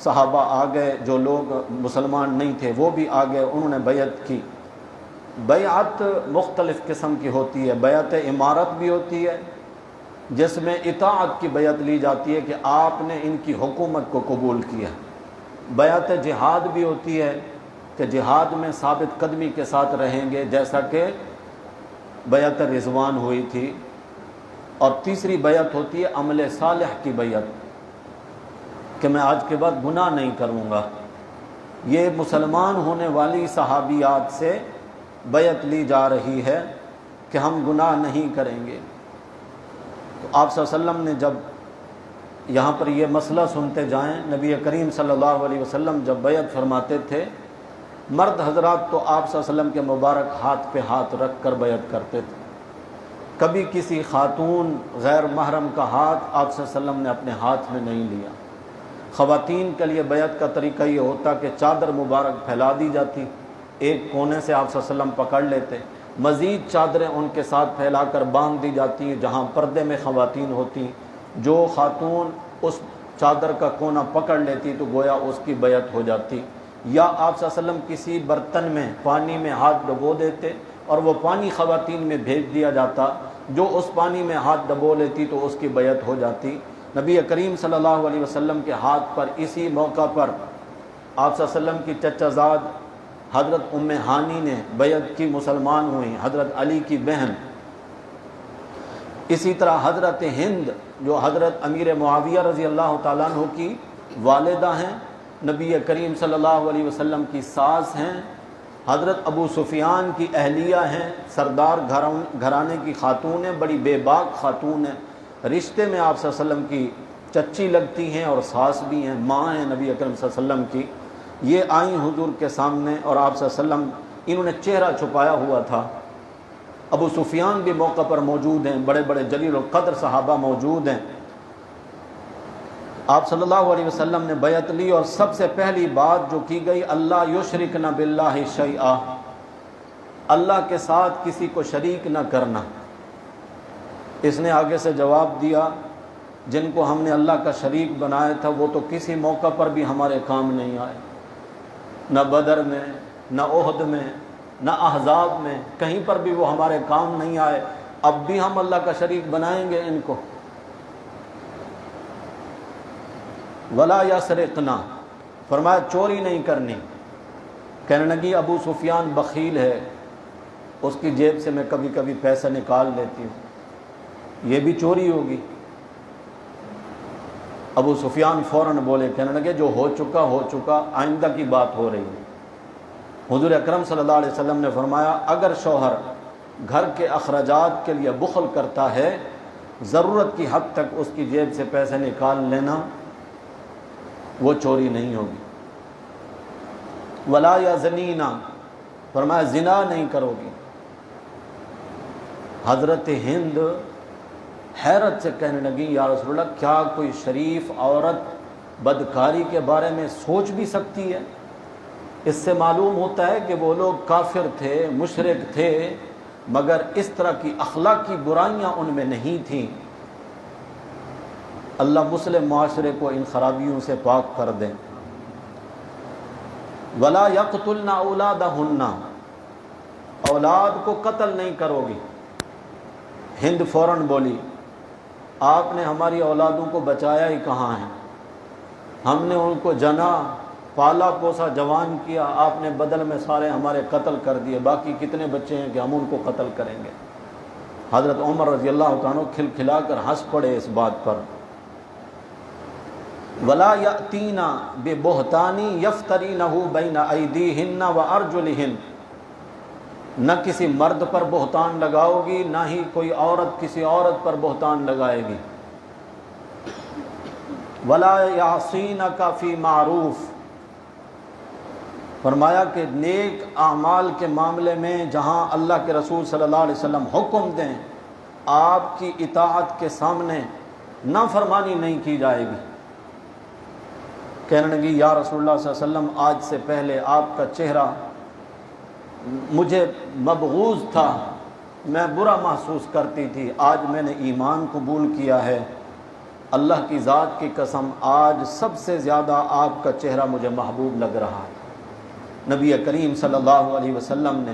صحابہ آ گئے، جو لوگ مسلمان نہیں تھے وہ بھی آ گئے، انہوں نے بیعت کی۔ بیعت مختلف قسم کی ہوتی ہے، بیعت امارت بھی ہوتی ہے جس میں اطاعت کی بیعت لی جاتی ہے کہ آپ نے ان کی حکومت کو قبول کیا۔ بیعت جہاد بھی ہوتی ہے کہ جہاد میں ثابت قدمی کے ساتھ رہیں گے، جیسا کہ بیعت رضوان ہوئی تھی۔ اور تیسری بیعت ہوتی ہے عمل صالح کی بیعت کہ میں آج کے بعد گناہ نہیں کروں گا۔ یہ مسلمان ہونے والی صحابیات سے بیعت لی جا رہی ہے کہ ہم گناہ نہیں کریں گے۔ تو آپ صلی اللہ علیہ وسلم نے جب یہاں پر یہ مسئلہ سنتے جائیں، نبی کریم صلی اللہ علیہ وسلم جب بیعت فرماتے تھے، مرد حضرات تو آپ صلی اللہ علیہ وسلم کے مبارک ہاتھ پہ ہاتھ رکھ کر بیعت کرتے تھے، کبھی کسی خاتون غیر محرم کا ہاتھ آپ صلی اللہ علیہ وسلم نے اپنے ہاتھ میں نہیں لیا۔ خواتین کے لیے بیعت کا طریقہ یہ ہوتا کہ چادر مبارک پھیلا دی جاتی، ایک کونے سے آپ صلی اللہ علیہ وسلم پکڑ لیتے، مزید چادریں ان کے ساتھ پھیلا کر باندھ دی جاتی ہیں جہاں پردے میں خواتین ہوتی، جو خاتون اس چادر کا کونا پکڑ لیتی تو گویا اس کی بیعت ہو جاتی۔ یا آپ صلی اللہ علیہ وسلم کسی برتن میں پانی میں ہاتھ ڈبو دیتے اور وہ پانی خواتین میں بھیج دیا جاتا، جو اس پانی میں ہاتھ ڈبو لیتی تو اس کی بیعت ہو جاتی۔ نبی کریم صلی اللہ علیہ وسلم کے ہاتھ پر اسی موقع پر آپ صلی اللہ علیہ وسلم کی چچا زاد حضرت ام ہانی نے بیعت کی، مسلمان ہوئیں، حضرت علی کی بہن۔ اسی طرح حضرت ہند جو حضرت امیر معاویہ رضی اللہ تعالیٰ عنہ کی والدہ ہیں، نبی کریم صلی اللہ علیہ وسلم کی ساس ہیں، حضرت ابو سفیان کی اہلیہ ہیں، سردار گھرانے کی خاتون ہیں، بڑی بے باک خاتون ہیں، رشتے میں آپ صلی اللہ علیہ وسلم کی چچی لگتی ہیں اور ساس بھی ہیں، ماں ہیں نبی اکرم صلی اللہ علیہ وسلم کی۔ یہ آئیں حضور کے سامنے اور آپ صلی اللہ علیہ وسلم، انہوں نے چہرہ چھپایا ہوا تھا۔ ابو سفیان بھی موقع پر موجود ہیں، بڑے بڑے جلیل القدر صحابہ موجود ہیں۔ آپ صلی اللہ علیہ وسلم نے بیعت لی اور سب سے پہلی بات جو کی گئی، اللہ یشرکن باللہ شیئا، اللہ کے ساتھ کسی کو شریک نہ کرنا۔ اس نے آگے سے جواب دیا، جن کو ہم نے اللہ کا شریک بنایا تھا وہ تو کسی موقع پر بھی ہمارے کام نہیں آئے، نہ بدر میں، نہ احد میں، نہ احزاب میں، کہیں پر بھی وہ ہمارے کام نہیں آئے، اب بھی ہم اللہ کا شریک بنائیں گے ان کو۔ ولا یسرقنا، فرمایا چوری نہیں کرنی۔ کہنے لگی ابو سفیان بخیل ہے، اس کی جیب سے میں کبھی کبھی پیسہ نکال لیتی ہوں، یہ بھی چوری ہوگی۔ ابو سفیان فوراً بولے، کہنے لگے جو ہو چکا، آئندہ کی بات ہو رہی ہے۔ حضور اکرم صلی اللہ علیہ وسلم نے فرمایا اگر شوہر گھر کے اخراجات کے لیے بخل کرتا ہے، ضرورت کی حد تک اس کی جیب سے پیسے نکال لینا، وہ چوری نہیں ہوگی۔ ولا یزنینا، فرمایا زنا نہیں کرو گی۔ حضرت ہند حیرت سے کہنے لگی یا رسول اللہ، کیا کوئی شریف عورت بدکاری کے بارے میں سوچ بھی سکتی ہے؟ اس سے معلوم ہوتا ہے کہ وہ لوگ کافر تھے، مشرک تھے، مگر اس طرح کی اخلاقی برائیاں ان میں نہیں تھیں۔ اللہ مسلم معاشرے کو ان خرابیوں سے پاک کر دیں۔ ولا یقتلن اولادہن، اولاد کو قتل نہیں کرو گی۔ ہند فوراً بولی آپ نے ہماری اولادوں کو بچایا ہی کہاں ہے، ہم نے ان کو جنا، پالا پوسا، جوان کیا، آپ نے بدل میں سارے ہمارے قتل کر دیے، باقی کتنے بچے ہیں کہ ہم ان کو قتل کریں گے۔ حضرت عمر رضی اللہ تعالیٰ کھلکھلا کر ہنس پڑے اس بات پر۔ ولا یأتینا ببہتان یفترینہ بین ایدیہن وارجلہن، نہ کسی مرد پر بہتان لگاؤ گی، نہ ہی کوئی عورت کسی عورت پر بہتان لگائے گی۔ ولا یعصینک فی معروف، فرمایا کہ نیک اعمال کے معاملے میں جہاں اللہ کے رسول صلی اللہ علیہ وسلم حکم دیں، آپ کی اطاعت کے سامنے نافرمانی نہیں کی جائے گی۔ کہنے لگی یا رسول اللہ صلی اللہ علیہ وسلم، آج سے پہلے آپ کا چہرہ مجھے مبغوض تھا، میں برا محسوس کرتی تھی، آج میں نے ایمان قبول کیا ہے، اللہ کی ذات کی قسم آج سب سے زیادہ آپ کا چہرہ مجھے محبوب لگ رہا ہے۔ نبی کریم صلی اللہ علیہ وسلم نے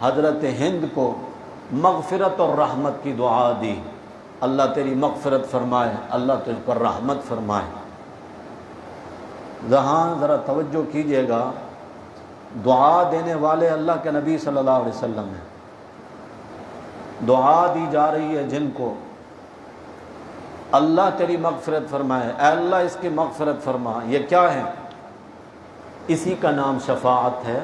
حضرت ہند کو مغفرت اور رحمت کی دعا دی، اللہ تیری مغفرت فرمائے، اللہ تجھ پر رحمت فرمائے۔ جہاں ذرا توجہ کیجئے گا، دعا دینے والے اللہ کے نبی صلی اللہ علیہ وسلم ہیں، دعا دی جا رہی ہے جن کو، اللہ تیری مغفرت فرمائے، اے اللہ اس کی مغفرت فرما۔ یہ کیا ہے؟ اسی کا نام شفاعت ہے،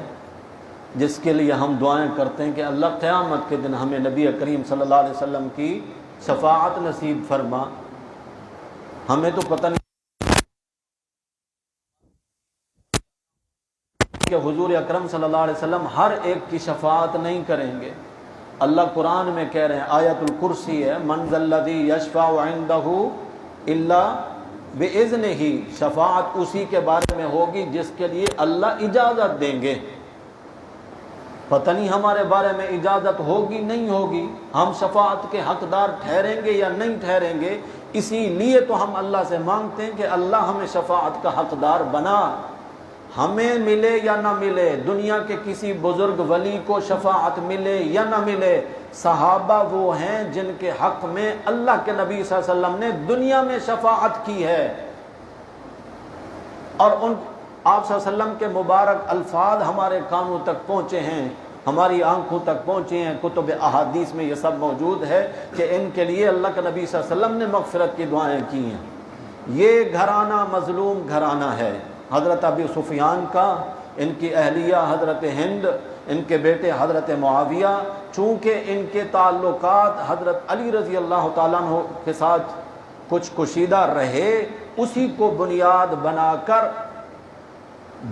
جس کے لیے ہم دعائیں کرتے ہیں کہ اللہ قیامت کے دن ہمیں نبی کریم صلی اللہ علیہ وسلم کی شفاعت نصیب فرما۔ ہمیں تو پتہ نہیں کہ حضور اکرم صلی اللہ علیہ وسلم ہر ایک کی شفاعت نہیں کریں گے۔ اللہ قرآن میں کہہ رہے ہیں، آیت الکرسی ہے، من ذا الذی یشفع عندہ الا بإذنہ، شفاعت اسی کے بارے میں ہوگی جس کے لیے اللہ اجازت دیں گے۔ پتہ نہیں ہمارے بارے میں اجازت ہوگی نہیں ہوگی، ہم شفاعت کے حقدار ٹھہریں گے یا نہیں ٹھہریں گے، اسی لیے تو ہم اللہ سے مانگتے ہیں کہ اللہ ہمیں شفاعت کا حقدار بنا۔ ہمیں ملے یا نہ ملے، دنیا کے کسی بزرگ ولی کو شفاعت ملے یا نہ ملے، صحابہ وہ ہیں جن کے حق میں اللہ کے نبی صلی اللہ علیہ وسلم نے دنیا میں شفاعت کی ہے، اور ان آپ صلی اللہ علیہ وسلم کے مبارک الفاظ ہمارے کانوں تک پہنچے ہیں، ہماری آنکھوں تک پہنچے ہیں، کتب احادیث میں یہ سب موجود ہے کہ ان کے لیے اللہ کے نبی صلی اللہ علیہ وسلم نے مغفرت کی دعائیں کی ہیں۔ یہ گھرانہ مظلوم گھرانہ ہے، حضرت ابی سفیان کا ان کی اہلیہ حضرت ہند، ان کے بیٹے حضرت معاویہ، چونکہ ان کے تعلقات حضرت علی رضی اللہ تعالیٰ عنہ کے ساتھ کچھ کشیدہ رہے، اسی کو بنیاد بنا کر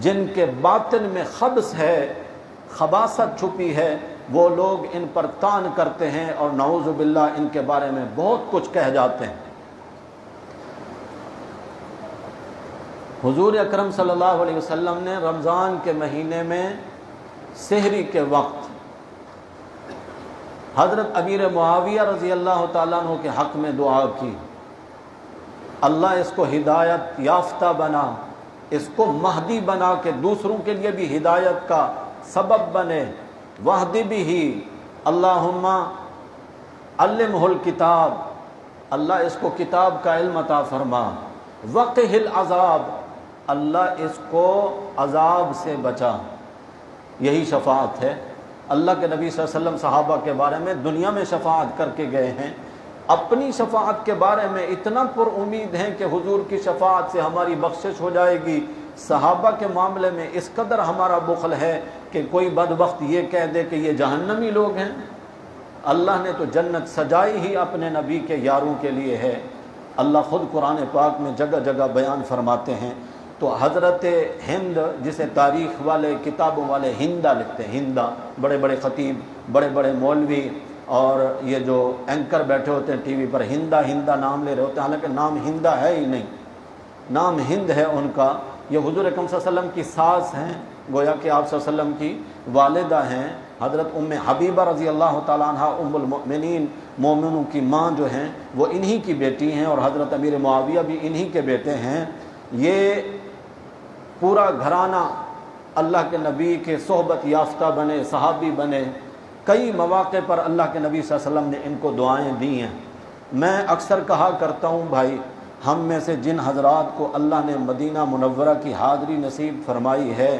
جن کے باطن میں خبث ہے، خباثت چھپی ہے، وہ لوگ ان پر طعن کرتے ہیں اور نعوذ باللہ ان کے بارے میں بہت کچھ کہہ جاتے ہیں۔ حضور اکرم صلی اللہ علیہ وسلم نے رمضان کے مہینے میں سحری کے وقت حضرت امیر معاویہ رضی اللہ تعالیٰ عنہ کے حق میں دعا کی، اللہ اس کو ہدایت یافتہ بنا، اس کو مہدی بنا کے دوسروں کے لیے بھی ہدایت کا سبب بنے، وحدی بھی اللہم علمہ الکتاب، اللہ اس کو کتاب کا علم عطا فرما، وقہ العذاب، اللہ اس کو عذاب سے بچا۔ یہی شفاعت ہے۔ اللہ کے نبی صلی اللہ علیہ وسلم صحابہ کے بارے میں دنیا میں شفاعت کر کے گئے ہیں، اپنی شفاعت کے بارے میں اتنا پر امید ہیں کہ حضور کی شفاعت سے ہماری بخشش ہو جائے گی۔ صحابہ کے معاملے میں اس قدر ہمارا بخل ہے کہ کوئی بدبخت یہ کہہ دے کہ یہ جہنمی لوگ ہیں۔ اللہ نے تو جنت سجائی ہی اپنے نبی کے یاروں کے لیے ہے۔ اللہ خود قرآن پاک میں جگہ جگہ بیان فرماتے ہیں۔ تو حضرت ہند، جسے تاریخ والے کتابوں والے ہندہ لکھتے ہیں، ہندہ، بڑے بڑے خطیب، بڑے بڑے مولوی اور یہ جو اینکر بیٹھے ہوتے ہیں ٹی وی پر، ہندہ ہندہ نام لے رہے ہوتے ہیں، حالانکہ نام ہندہ ہے ہی نہیں، نام ہند ہے ان کا۔ یہ حضور اکرم صلی اللہ علیہ وسلم کی ساس ہیں، گویا کہ آپ صلی اللہ علیہ وسلم کی والدہ ہیں۔ حضرت ام حبیبہ رضی اللہ تعالیٰ عنہ ام المؤمنین، مومنوں کی ماں جو ہیں وہ انہی کی بیٹی ہیں، اور حضرت امیر معاویہ بھی انہی کے بیٹے ہیں۔ یہ پورا گھرانہ اللہ کے نبی کے صحبت یافتہ بنے، صحابی بنے۔ کئی مواقع پر اللہ کے نبی صلی اللہ علیہ وسلم نے ان کو دعائیں دی ہیں۔ میں اکثر کہا کرتا ہوں بھائی، ہم میں سے جن حضرات کو اللہ نے مدینہ منورہ کی حاضری نصیب فرمائی ہے،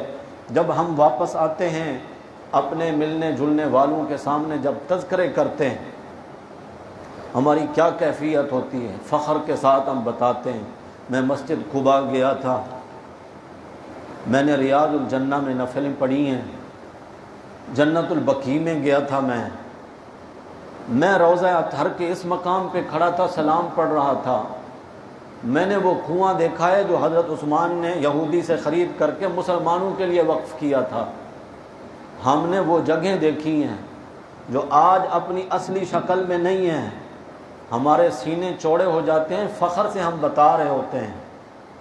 جب ہم واپس آتے ہیں اپنے ملنے جلنے والوں کے سامنے جب تذکرے کرتے ہیں، ہماری کیا کیفیت ہوتی ہے، فخر کے ساتھ ہم بتاتے ہیں۔ میں مسجد قباء گیا تھا، میں نے ریاض الجنہ میں نفلیں پڑھی ہیں، جنت البقیع میں گیا تھا، میں روضہ اطہر کے اس مقام پہ کھڑا تھا، سلام پڑھ رہا تھا۔ میں نے وہ کنواں دیکھا ہے جو حضرت عثمان نے یہودی سے خرید کر کے مسلمانوں کے لیے وقف کیا تھا۔ ہم نے وہ جگہیں دیکھی ہیں جو آج اپنی اصلی شکل میں نہیں ہیں، ہمارے سینے چوڑے ہو جاتے ہیں، فخر سے ہم بتا رہے ہوتے ہیں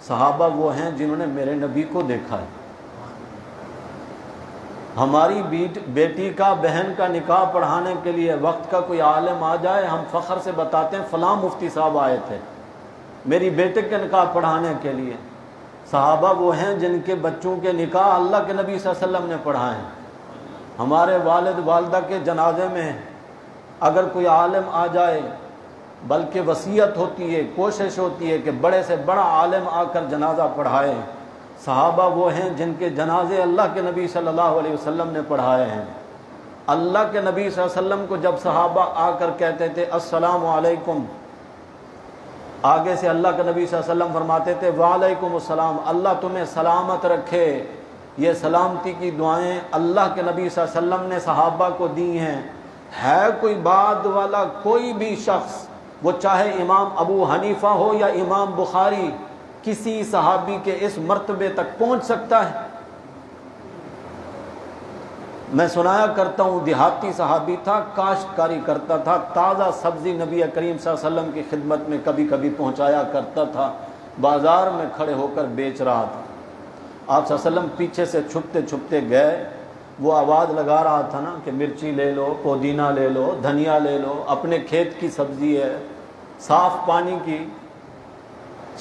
صحابہ وہ ہیں جنہوں نے میرے نبی کو دیکھا ہے۔ ہماری بیٹی کا، بہن کا نکاح پڑھانے کے لیے وقت کا کوئی عالم آ جائے، ہم فخر سے بتاتے ہیں فلاں مفتی صاحب آئے تھے میری بیٹے کے نکاح پڑھانے کے لیے۔ صحابہ وہ ہیں جن کے بچوں کے نکاح اللہ کے نبی صلی اللہ علیہ وسلم نے پڑھائے ہیں۔ ہمارے والد والدہ کے جنازے میں اگر کوئی عالم آ جائے، بلکہ وصیت ہوتی ہے، کوشش ہوتی ہے کہ بڑے سے بڑا عالم آ کر جنازہ پڑھائے۔ صحابہ وہ ہیں جن کے جنازے اللہ کے نبی صلی اللہ علیہ وسلم نے پڑھائے ہیں۔ اللہ کے نبی صلی اللہ علیہ وسلم کو جب صحابہ آ کر کہتے تھے السلام علیکم، آگے سے اللہ کے نبی صلی اللہ علیہ وسلم فرماتے تھے وعلیکم السلام، اللہ تمہیں سلامت رکھے۔ یہ سلامتی کی دعائیں اللہ کے نبی صلی اللہ علیہ وسلم نے صحابہ کو دی ہیں۔ ہے کوئی بعد والا کوئی بھی شخص، وہ چاہے امام ابو حنیفہ ہو یا امام بخاری، کسی صحابی کے اس مرتبے تک پہنچ سکتا ہے؟ میں سنایا کرتا ہوں، دیہاتی صحابی تھا، کاشتکاری کرتا تھا، تازہ سبزی نبی کریم صلی اللہ علیہ وسلم کی خدمت میں کبھی کبھی پہنچایا کرتا تھا، بازار میں کھڑے ہو کر بیچ رہا تھا۔ آپ صلی اللہ علیہ وسلم پیچھے سے چھپتے چھپتے گئے، وہ آواز لگا رہا تھا نا کہ مرچی لے لو، پودینہ لے لو، دھنیا لے لو، اپنے کھیت کی سبزی ہے، صاف پانی کی،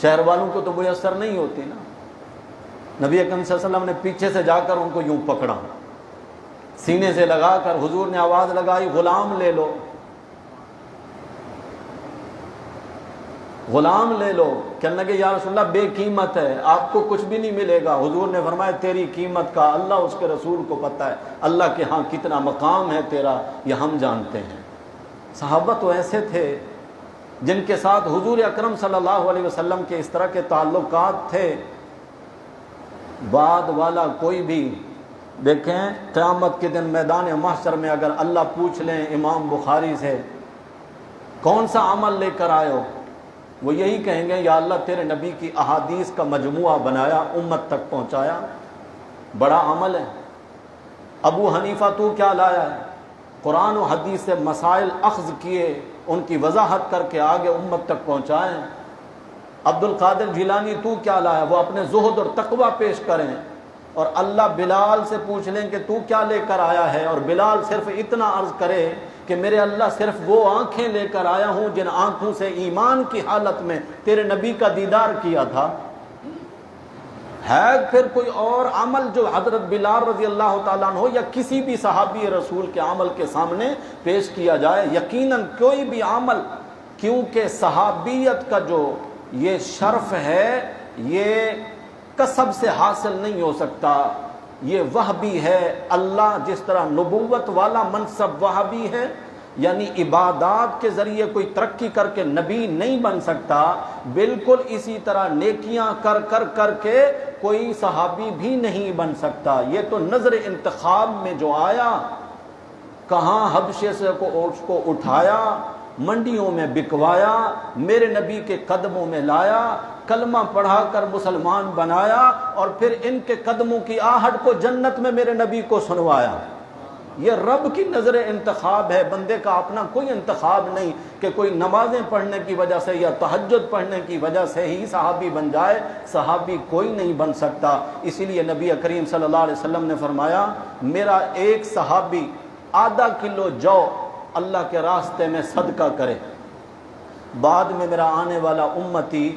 شہر والوں کو تو میسر نہیں ہوتی نا۔ نبی اکرم صلی اللہ علیہ وسلم نے پیچھے سے جا کر ان کو یوں پکڑا، سینے سے لگا کر حضور نے آواز لگائی غلام لے لو، غلام لے لو۔ کہنے لگے یا رسول اللہ بے قیمت ہے، آپ کو کچھ بھی نہیں ملے گا۔ حضور نے فرمایا تیری قیمت کا اللہ اس کے رسول کو پتہ ہے، اللہ کے ہاں کتنا مقام ہے تیرا یہ ہم جانتے ہیں۔ صحابہ تو ایسے تھے جن کے ساتھ حضور اکرم صلی اللہ علیہ وسلم کے اس طرح کے تعلقات تھے۔ بعد والا کوئی بھی، دیکھیں قیامت کے دن میدان محشر میں اگر اللہ پوچھ لیں امام بخاری سے کون سا عمل لے کر آئے ہو، وہ یہی کہیں گے یا اللہ تیرے نبی کی احادیث کا مجموعہ بنایا، امت تک پہنچایا، بڑا عمل ہے۔ ابو حنیفہ تو کیا لایا ہے؟ قرآن و حدیث سے مسائل اخذ کیے، ان کی وضاحت کر کے آگے امت تک پہنچائیں۔ عبد القادر جیلانی تو کیا لایا؟ وہ اپنے زہد اور تقوی پیش کریں، اور اللہ بلال سے پوچھ لیں کہ تو کیا لے کر آیا ہے، اور بلال صرف اتنا عرض کرے کہ میرے اللہ صرف وہ آنکھیں لے کر آیا ہوں جن آنکھوں سے ایمان کی حالت میں تیرے نبی کا دیدار کیا تھا۔ ہے پھر کوئی اور عمل جو حضرت بلال رضی اللہ تعالیٰ عنہ یا کسی بھی صحابی رسول کے عمل کے سامنے پیش کیا جائے؟ یقیناً کوئی بھی عمل، کیونکہ صحابیت کا جو یہ شرف ہے یہ کسب سے حاصل نہیں ہو سکتا، یہ وہبی ہے۔ اللہ جس طرح نبوت والا منصب وہبی ہے، یعنی عبادات کے ذریعے کوئی ترقی کر کے نبی نہیں بن سکتا، بالکل اسی طرح نیکیاں کر کے کوئی صحابی بھی نہیں بن سکتا۔ یہ تو نظر انتخاب میں جو آیا، کہاں حبشے سے اس کو اٹھایا، منڈیوں میں بکوایا، میرے نبی کے قدموں میں لایا، کلمہ پڑھا کر مسلمان بنایا، اور پھر ان کے قدموں کی آہٹ کو جنت میں میرے نبی کو سنوایا۔ یہ رب کی نظر انتخاب ہے، بندے کا اپنا کوئی انتخاب نہیں کہ کوئی نمازیں پڑھنے کی وجہ سے یا تہجد پڑھنے کی وجہ سے ہی صحابی بن جائے۔ صحابی کوئی نہیں بن سکتا۔ اسی لیے نبی کریم صلی اللہ علیہ وسلم نے فرمایا میرا ایک صحابی آدھا کلو جو اللہ کے راستے میں صدقہ کرے، بعد میں میرا آنے والا امتی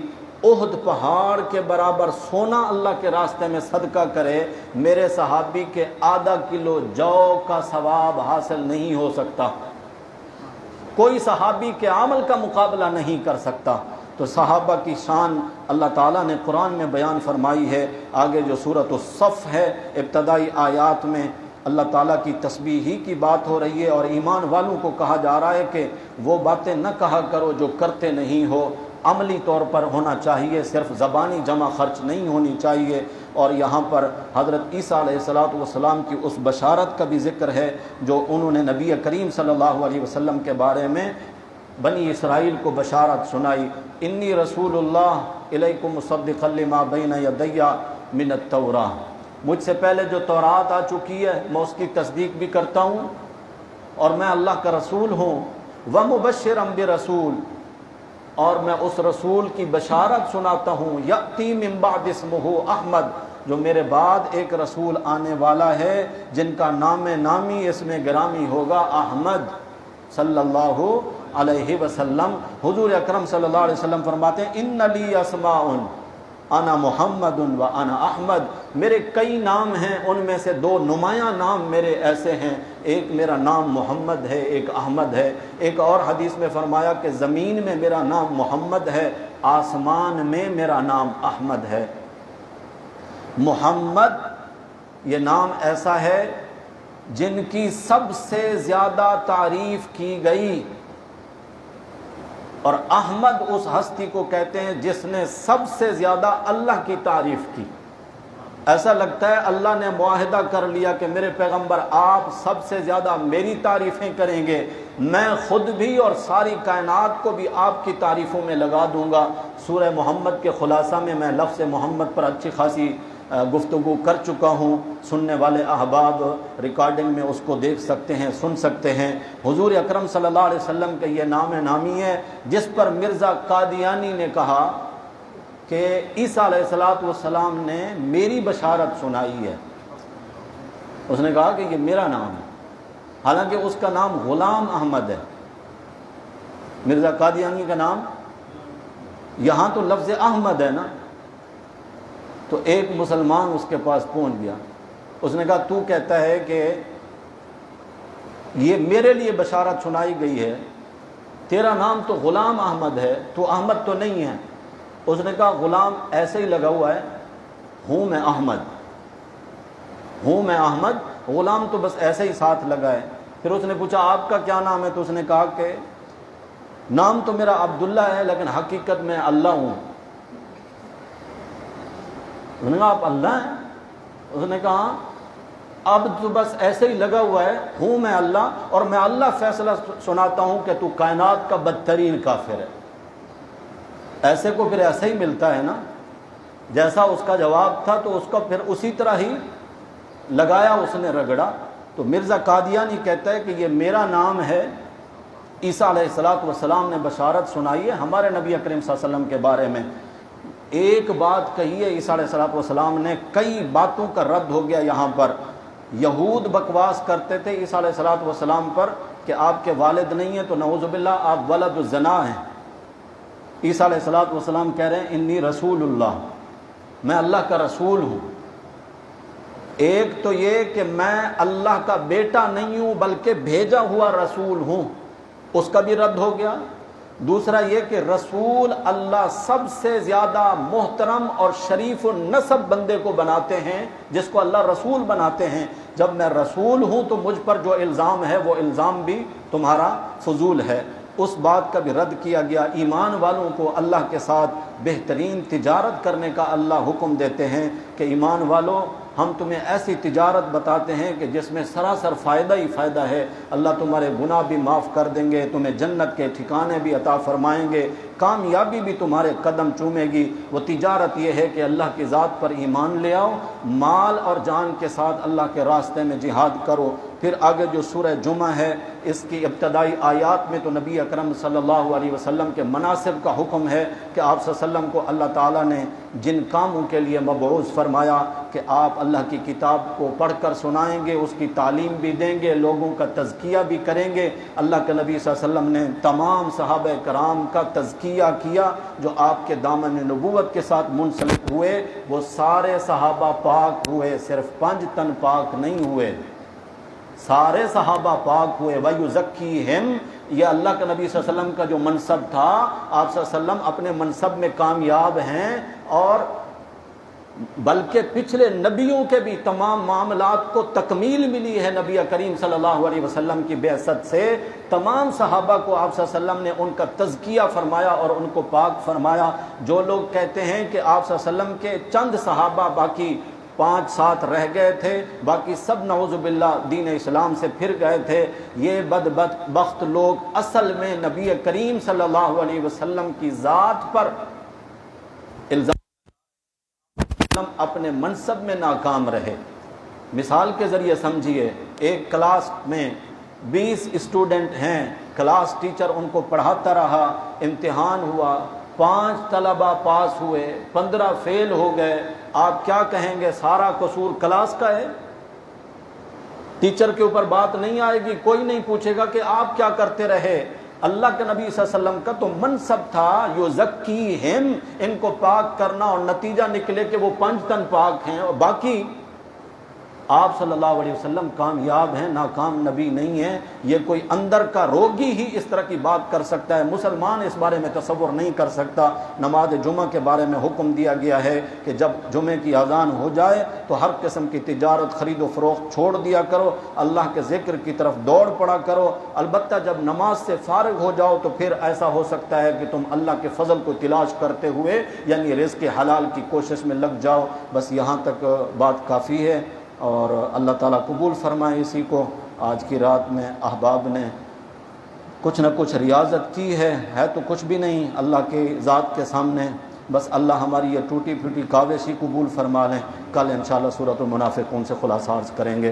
احد پہاڑ کے برابر سونا اللہ کے راستے میں صدقہ کرے، میرے صحابی کے آدھا کلو جو کا ثواب حاصل نہیں ہو سکتا، کوئی صحابی کے عمل کا مقابلہ نہیں کر سکتا۔ تو صحابہ کی شان اللہ تعالیٰ نے قرآن میں بیان فرمائی ہے۔ آگے جو سورۃ الصف ہے، ابتدائی آیات میں اللہ تعالیٰ کی تسبیح ہی کی بات ہو رہی ہے، اور ایمان والوں کو کہا جا رہا ہے کہ وہ باتیں نہ کہا کرو جو کرتے نہیں ہو، عملی طور پر ہونا چاہیے، صرف زبانی جمع خرچ نہیں ہونی چاہیے۔ اور یہاں پر حضرت عیسیٰ علیہ السلام کی اس بشارت کا بھی ذکر ہے جو انہوں نے نبی کریم صلی اللہ علیہ وسلم کے بارے میں بنی اسرائیل کو بشارت سنائی، انی رسول اللہ الیکم مصدقا لما بین یدی من التوراہ، مجھ سے پہلے جو تورات آ چکی ہے میں اس کی تصدیق بھی کرتا ہوں، اور میں اللہ کا رسول ہوں، ومبشرا برسول، اور میں اس رسول کی بشارت سناتا ہوں، یأتی من بعد اسمہ احمد، جو میرے بعد ایک رسول آنے والا ہے جن کا نام نامی اس میں گرامی ہوگا احمد صلی اللہ علیہ وسلم۔ حضور اکرم صلی اللہ علیہ وسلم فرماتے ہیں ان لی اسماء انا محمد و انا احمد، میرے کئی نام ہیں، ان میں سے دو نمایاں نام میرے ایسے ہیں، ایک میرا نام محمد ہے، ایک احمد ہے۔ ایک اور حدیث میں فرمایا کہ زمین میں میرا نام محمد ہے، آسمان میں میرا نام احمد ہے۔ محمد یہ نام ایسا ہے جن کی سب سے زیادہ تعریف کی گئی، اور احمد اس ہستی کو کہتے ہیں جس نے سب سے زیادہ اللہ کی تعریف کی۔ ایسا لگتا ہے اللہ نے معاہدہ کر لیا کہ میرے پیغمبر آپ سب سے زیادہ میری تعریفیں کریں گے، میں خود بھی اور ساری کائنات کو بھی آپ کی تعریفوں میں لگا دوں گا۔ سورہ محمد کے خلاصہ میں میں لفظ محمد پر اچھی خاصی گفتگو کر چکا ہوں، سننے والے احباب ریکارڈنگ میں اس کو دیکھ سکتے ہیں، سن سکتے ہیں۔ حضور اکرم صلی اللہ علیہ وسلم کا یہ نام نامی ہے جس پر مرزا قادیانی نے کہا کہ عیسیٰ علیہ السلام نے میری بشارت سنائی ہے، اس نے کہا کہ یہ میرا نام ہے، حالانکہ اس کا نام غلام احمد ہے۔ مرزا قادیانی کا نام، یہاں تو لفظ احمد ہے نا، تو ایک مسلمان اس کے پاس پہنچ گیا، اس نے کہا تو کہتا ہے کہ یہ میرے لیے بشارت سنائی گئی ہے، تیرا نام تو غلام احمد ہے، تو احمد تو نہیں ہے۔ اس نے کہا غلام ایسے ہی لگا ہوا ہے، ہوں میں احمد، ہوں میں احمد، غلام تو بس ایسے ہی ساتھ لگا ہے۔ پھر اس نے پوچھا آپ کا کیا نام ہے؟ تو اس نے کہا کہ نام تو میرا عبداللہ ہے لیکن حقیقت میں اللہ ہوں۔ انہوں نے کہا آپ اللہ ہیں؟ اس نے کہا اب تو بس ایسے ہی لگا ہوا ہے، ہوں میں اللہ، اور میں اللہ فیصلہ سناتا ہوں کہ تو کائنات کا بدترین کافر ہے۔ ایسے کو پھر ایسے ہی ملتا ہے نا، جیسا اس کا جواب تھا تو اس کا پھر اسی طرح ہی لگایا اس نے رگڑا۔ تو مرزا قادیانی کہتا ہے کہ یہ میرا نام ہے، عیسیٰ علیہ السلام نے بشارت سنائی ہے ہمارے نبی اکرم صلی اللہ علیہ وسلم کے بارے میں۔ ایک بات کہی ہے عیسیٰ علیہ السلام نے، کئی باتوں کا رد ہو گیا یہاں پر۔ یہود بکواس کرتے تھے عیسیٰ علیہ السلام پر کہ آپ کے والد نہیں ہیں، تو نعوذ باللہ آپ ولد الزنا ہیں۔ عیسیٰ علیہ السلام کہہ رہے ہیں انی رسول اللہ، میں اللہ کا رسول ہوں۔ ایک تو یہ کہ میں اللہ کا بیٹا نہیں ہوں بلکہ بھیجا ہوا رسول ہوں، اس کا بھی رد ہو گیا۔ دوسرا یہ کہ رسول اللہ سب سے زیادہ محترم اور شریف النسب بندے کو بناتے ہیں جس کو اللہ رسول بناتے ہیں۔ جب میں رسول ہوں تو مجھ پر جو الزام ہے وہ الزام بھی تمہارا فضول ہے۔ اس بات کا بھی رد کیا گیا۔ ایمان والوں کو اللہ کے ساتھ بہترین تجارت کرنے کا اللہ حکم دیتے ہیں کہ ایمان والوں ہم تمہیں ایسی تجارت بتاتے ہیں کہ جس میں سراسر فائدہ ہی فائدہ ہے، اللہ تمہارے گناہ بھی معاف کر دیں گے، تمہیں جنت کے ٹھکانے بھی عطا فرمائیں گے، کامیابی بھی تمہارے قدم چومے گی۔ وہ تجارت یہ ہے کہ اللہ کی ذات پر ایمان لے آؤ، مال اور جان کے ساتھ اللہ کے راستے میں جہاد کرو۔ پھر آگے جو سورہ جمعہ ہے اس کی ابتدائی آیات میں تو نبی اکرم صلی اللہ علیہ وسلم کے مناسب کا حکم ہے کہ آپ صلی اللہ علیہ وسلم کو اللہ تعالیٰ نے جن کاموں کے لیے مبعوث فرمایا کہ آپ اللہ کی کتاب کو پڑھ کر سنائیں گے، اس کی تعلیم بھی دیں گے، لوگوں کا تزکیہ بھی کریں گے۔ اللہ کے نبی صلی اللہ علیہ وسلم نے تمام صحابہ کرام کا تزکیہ کیا جو آپ کے دامن نبوت کے ساتھ منسلک ہوئے، وہ سارے صحابہ پاک ہوئے، صرف 5 تن پاک نہیں ہوئے، سارے صحابہ پاک ہوئے۔ وَيُزَكِّيهِمْ، یہ اللہ کے نبی صلی اللہ علیہ وسلم کا جو منصب تھا، آپ صلی اللہ علیہ وسلم اپنے منصب میں کامیاب ہیں، اور بلکہ پچھلے نبیوں کے بھی تمام معاملات کو تکمیل ملی ہے نبی کریم صلی اللہ علیہ وسلم کی بعثت سے۔ تمام صحابہ کو آپ صلی اللہ علیہ وسلم نے ان کا تزکیہ فرمایا اور ان کو پاک فرمایا۔ جو لوگ کہتے ہیں کہ آپ صلی اللہ علیہ وسلم کے چند صحابہ باقی 5-7 رہ گئے تھے، باقی سب نعوذ باللہ دین اسلام سے پھر گئے تھے، یہ بدبخت لوگ اصل میں نبی کریم صلی اللہ علیہ وسلم کی ذات پر الزام اپنے منصب میں ناکام رہے۔ مثال کے ذریعے سمجھیے، ایک کلاس میں 20 اسٹوڈنٹ ہیں، کلاس ٹیچر ان کو پڑھاتا رہا، امتحان ہوا، 5 طلبہ پاس ہوئے، 15 فیل ہو گئے۔ آپ کیا کہیں گے؟ سارا قصور کلاس کا ہے؟ ٹیچر کے اوپر بات نہیں آئے گی، کوئی نہیں پوچھے گا کہ آپ کیا کرتے رہے۔ اللہ کے نبی صلی اللہ علیہ وسلم کا تو منصب تھا یزکیہم، ان کو پاک کرنا، اور نتیجہ نکلے کہ وہ 5 تن پاک ہیں اور باقی آپ صلی اللہ علیہ وسلم کامیاب ہیں، ناکام نبی نہیں ہیں۔ یہ کوئی اندر کا روگی ہی اس طرح کی بات کر سکتا ہے، مسلمان اس بارے میں تصور نہیں کر سکتا۔ نماز جمعہ کے بارے میں حکم دیا گیا ہے کہ جب جمعے کی اذان ہو جائے تو ہر قسم کی تجارت، خرید و فروخت چھوڑ دیا کرو، اللہ کے ذکر کی طرف دوڑ پڑا کرو۔ البتہ جب نماز سے فارغ ہو جاؤ تو پھر ایسا ہو سکتا ہے کہ تم اللہ کے فضل کو تلاش کرتے ہوئے یعنی رزق حلال کی کوشش میں لگ جاؤ۔ بس یہاں تک بات کافی ہے، اور اللہ تعالیٰ قبول فرمائے اسی کو۔ آج کی رات میں احباب نے کچھ نہ کچھ ریاضت کی ہے تو کچھ بھی نہیں اللہ کے ذات کے سامنے، بس اللہ ہماری یہ ٹوٹی پھوٹی کاوش ہی قبول فرما لیں۔ کل انشاءاللہ سورۃ المنافقون سے خلاصہ عرض کریں گے۔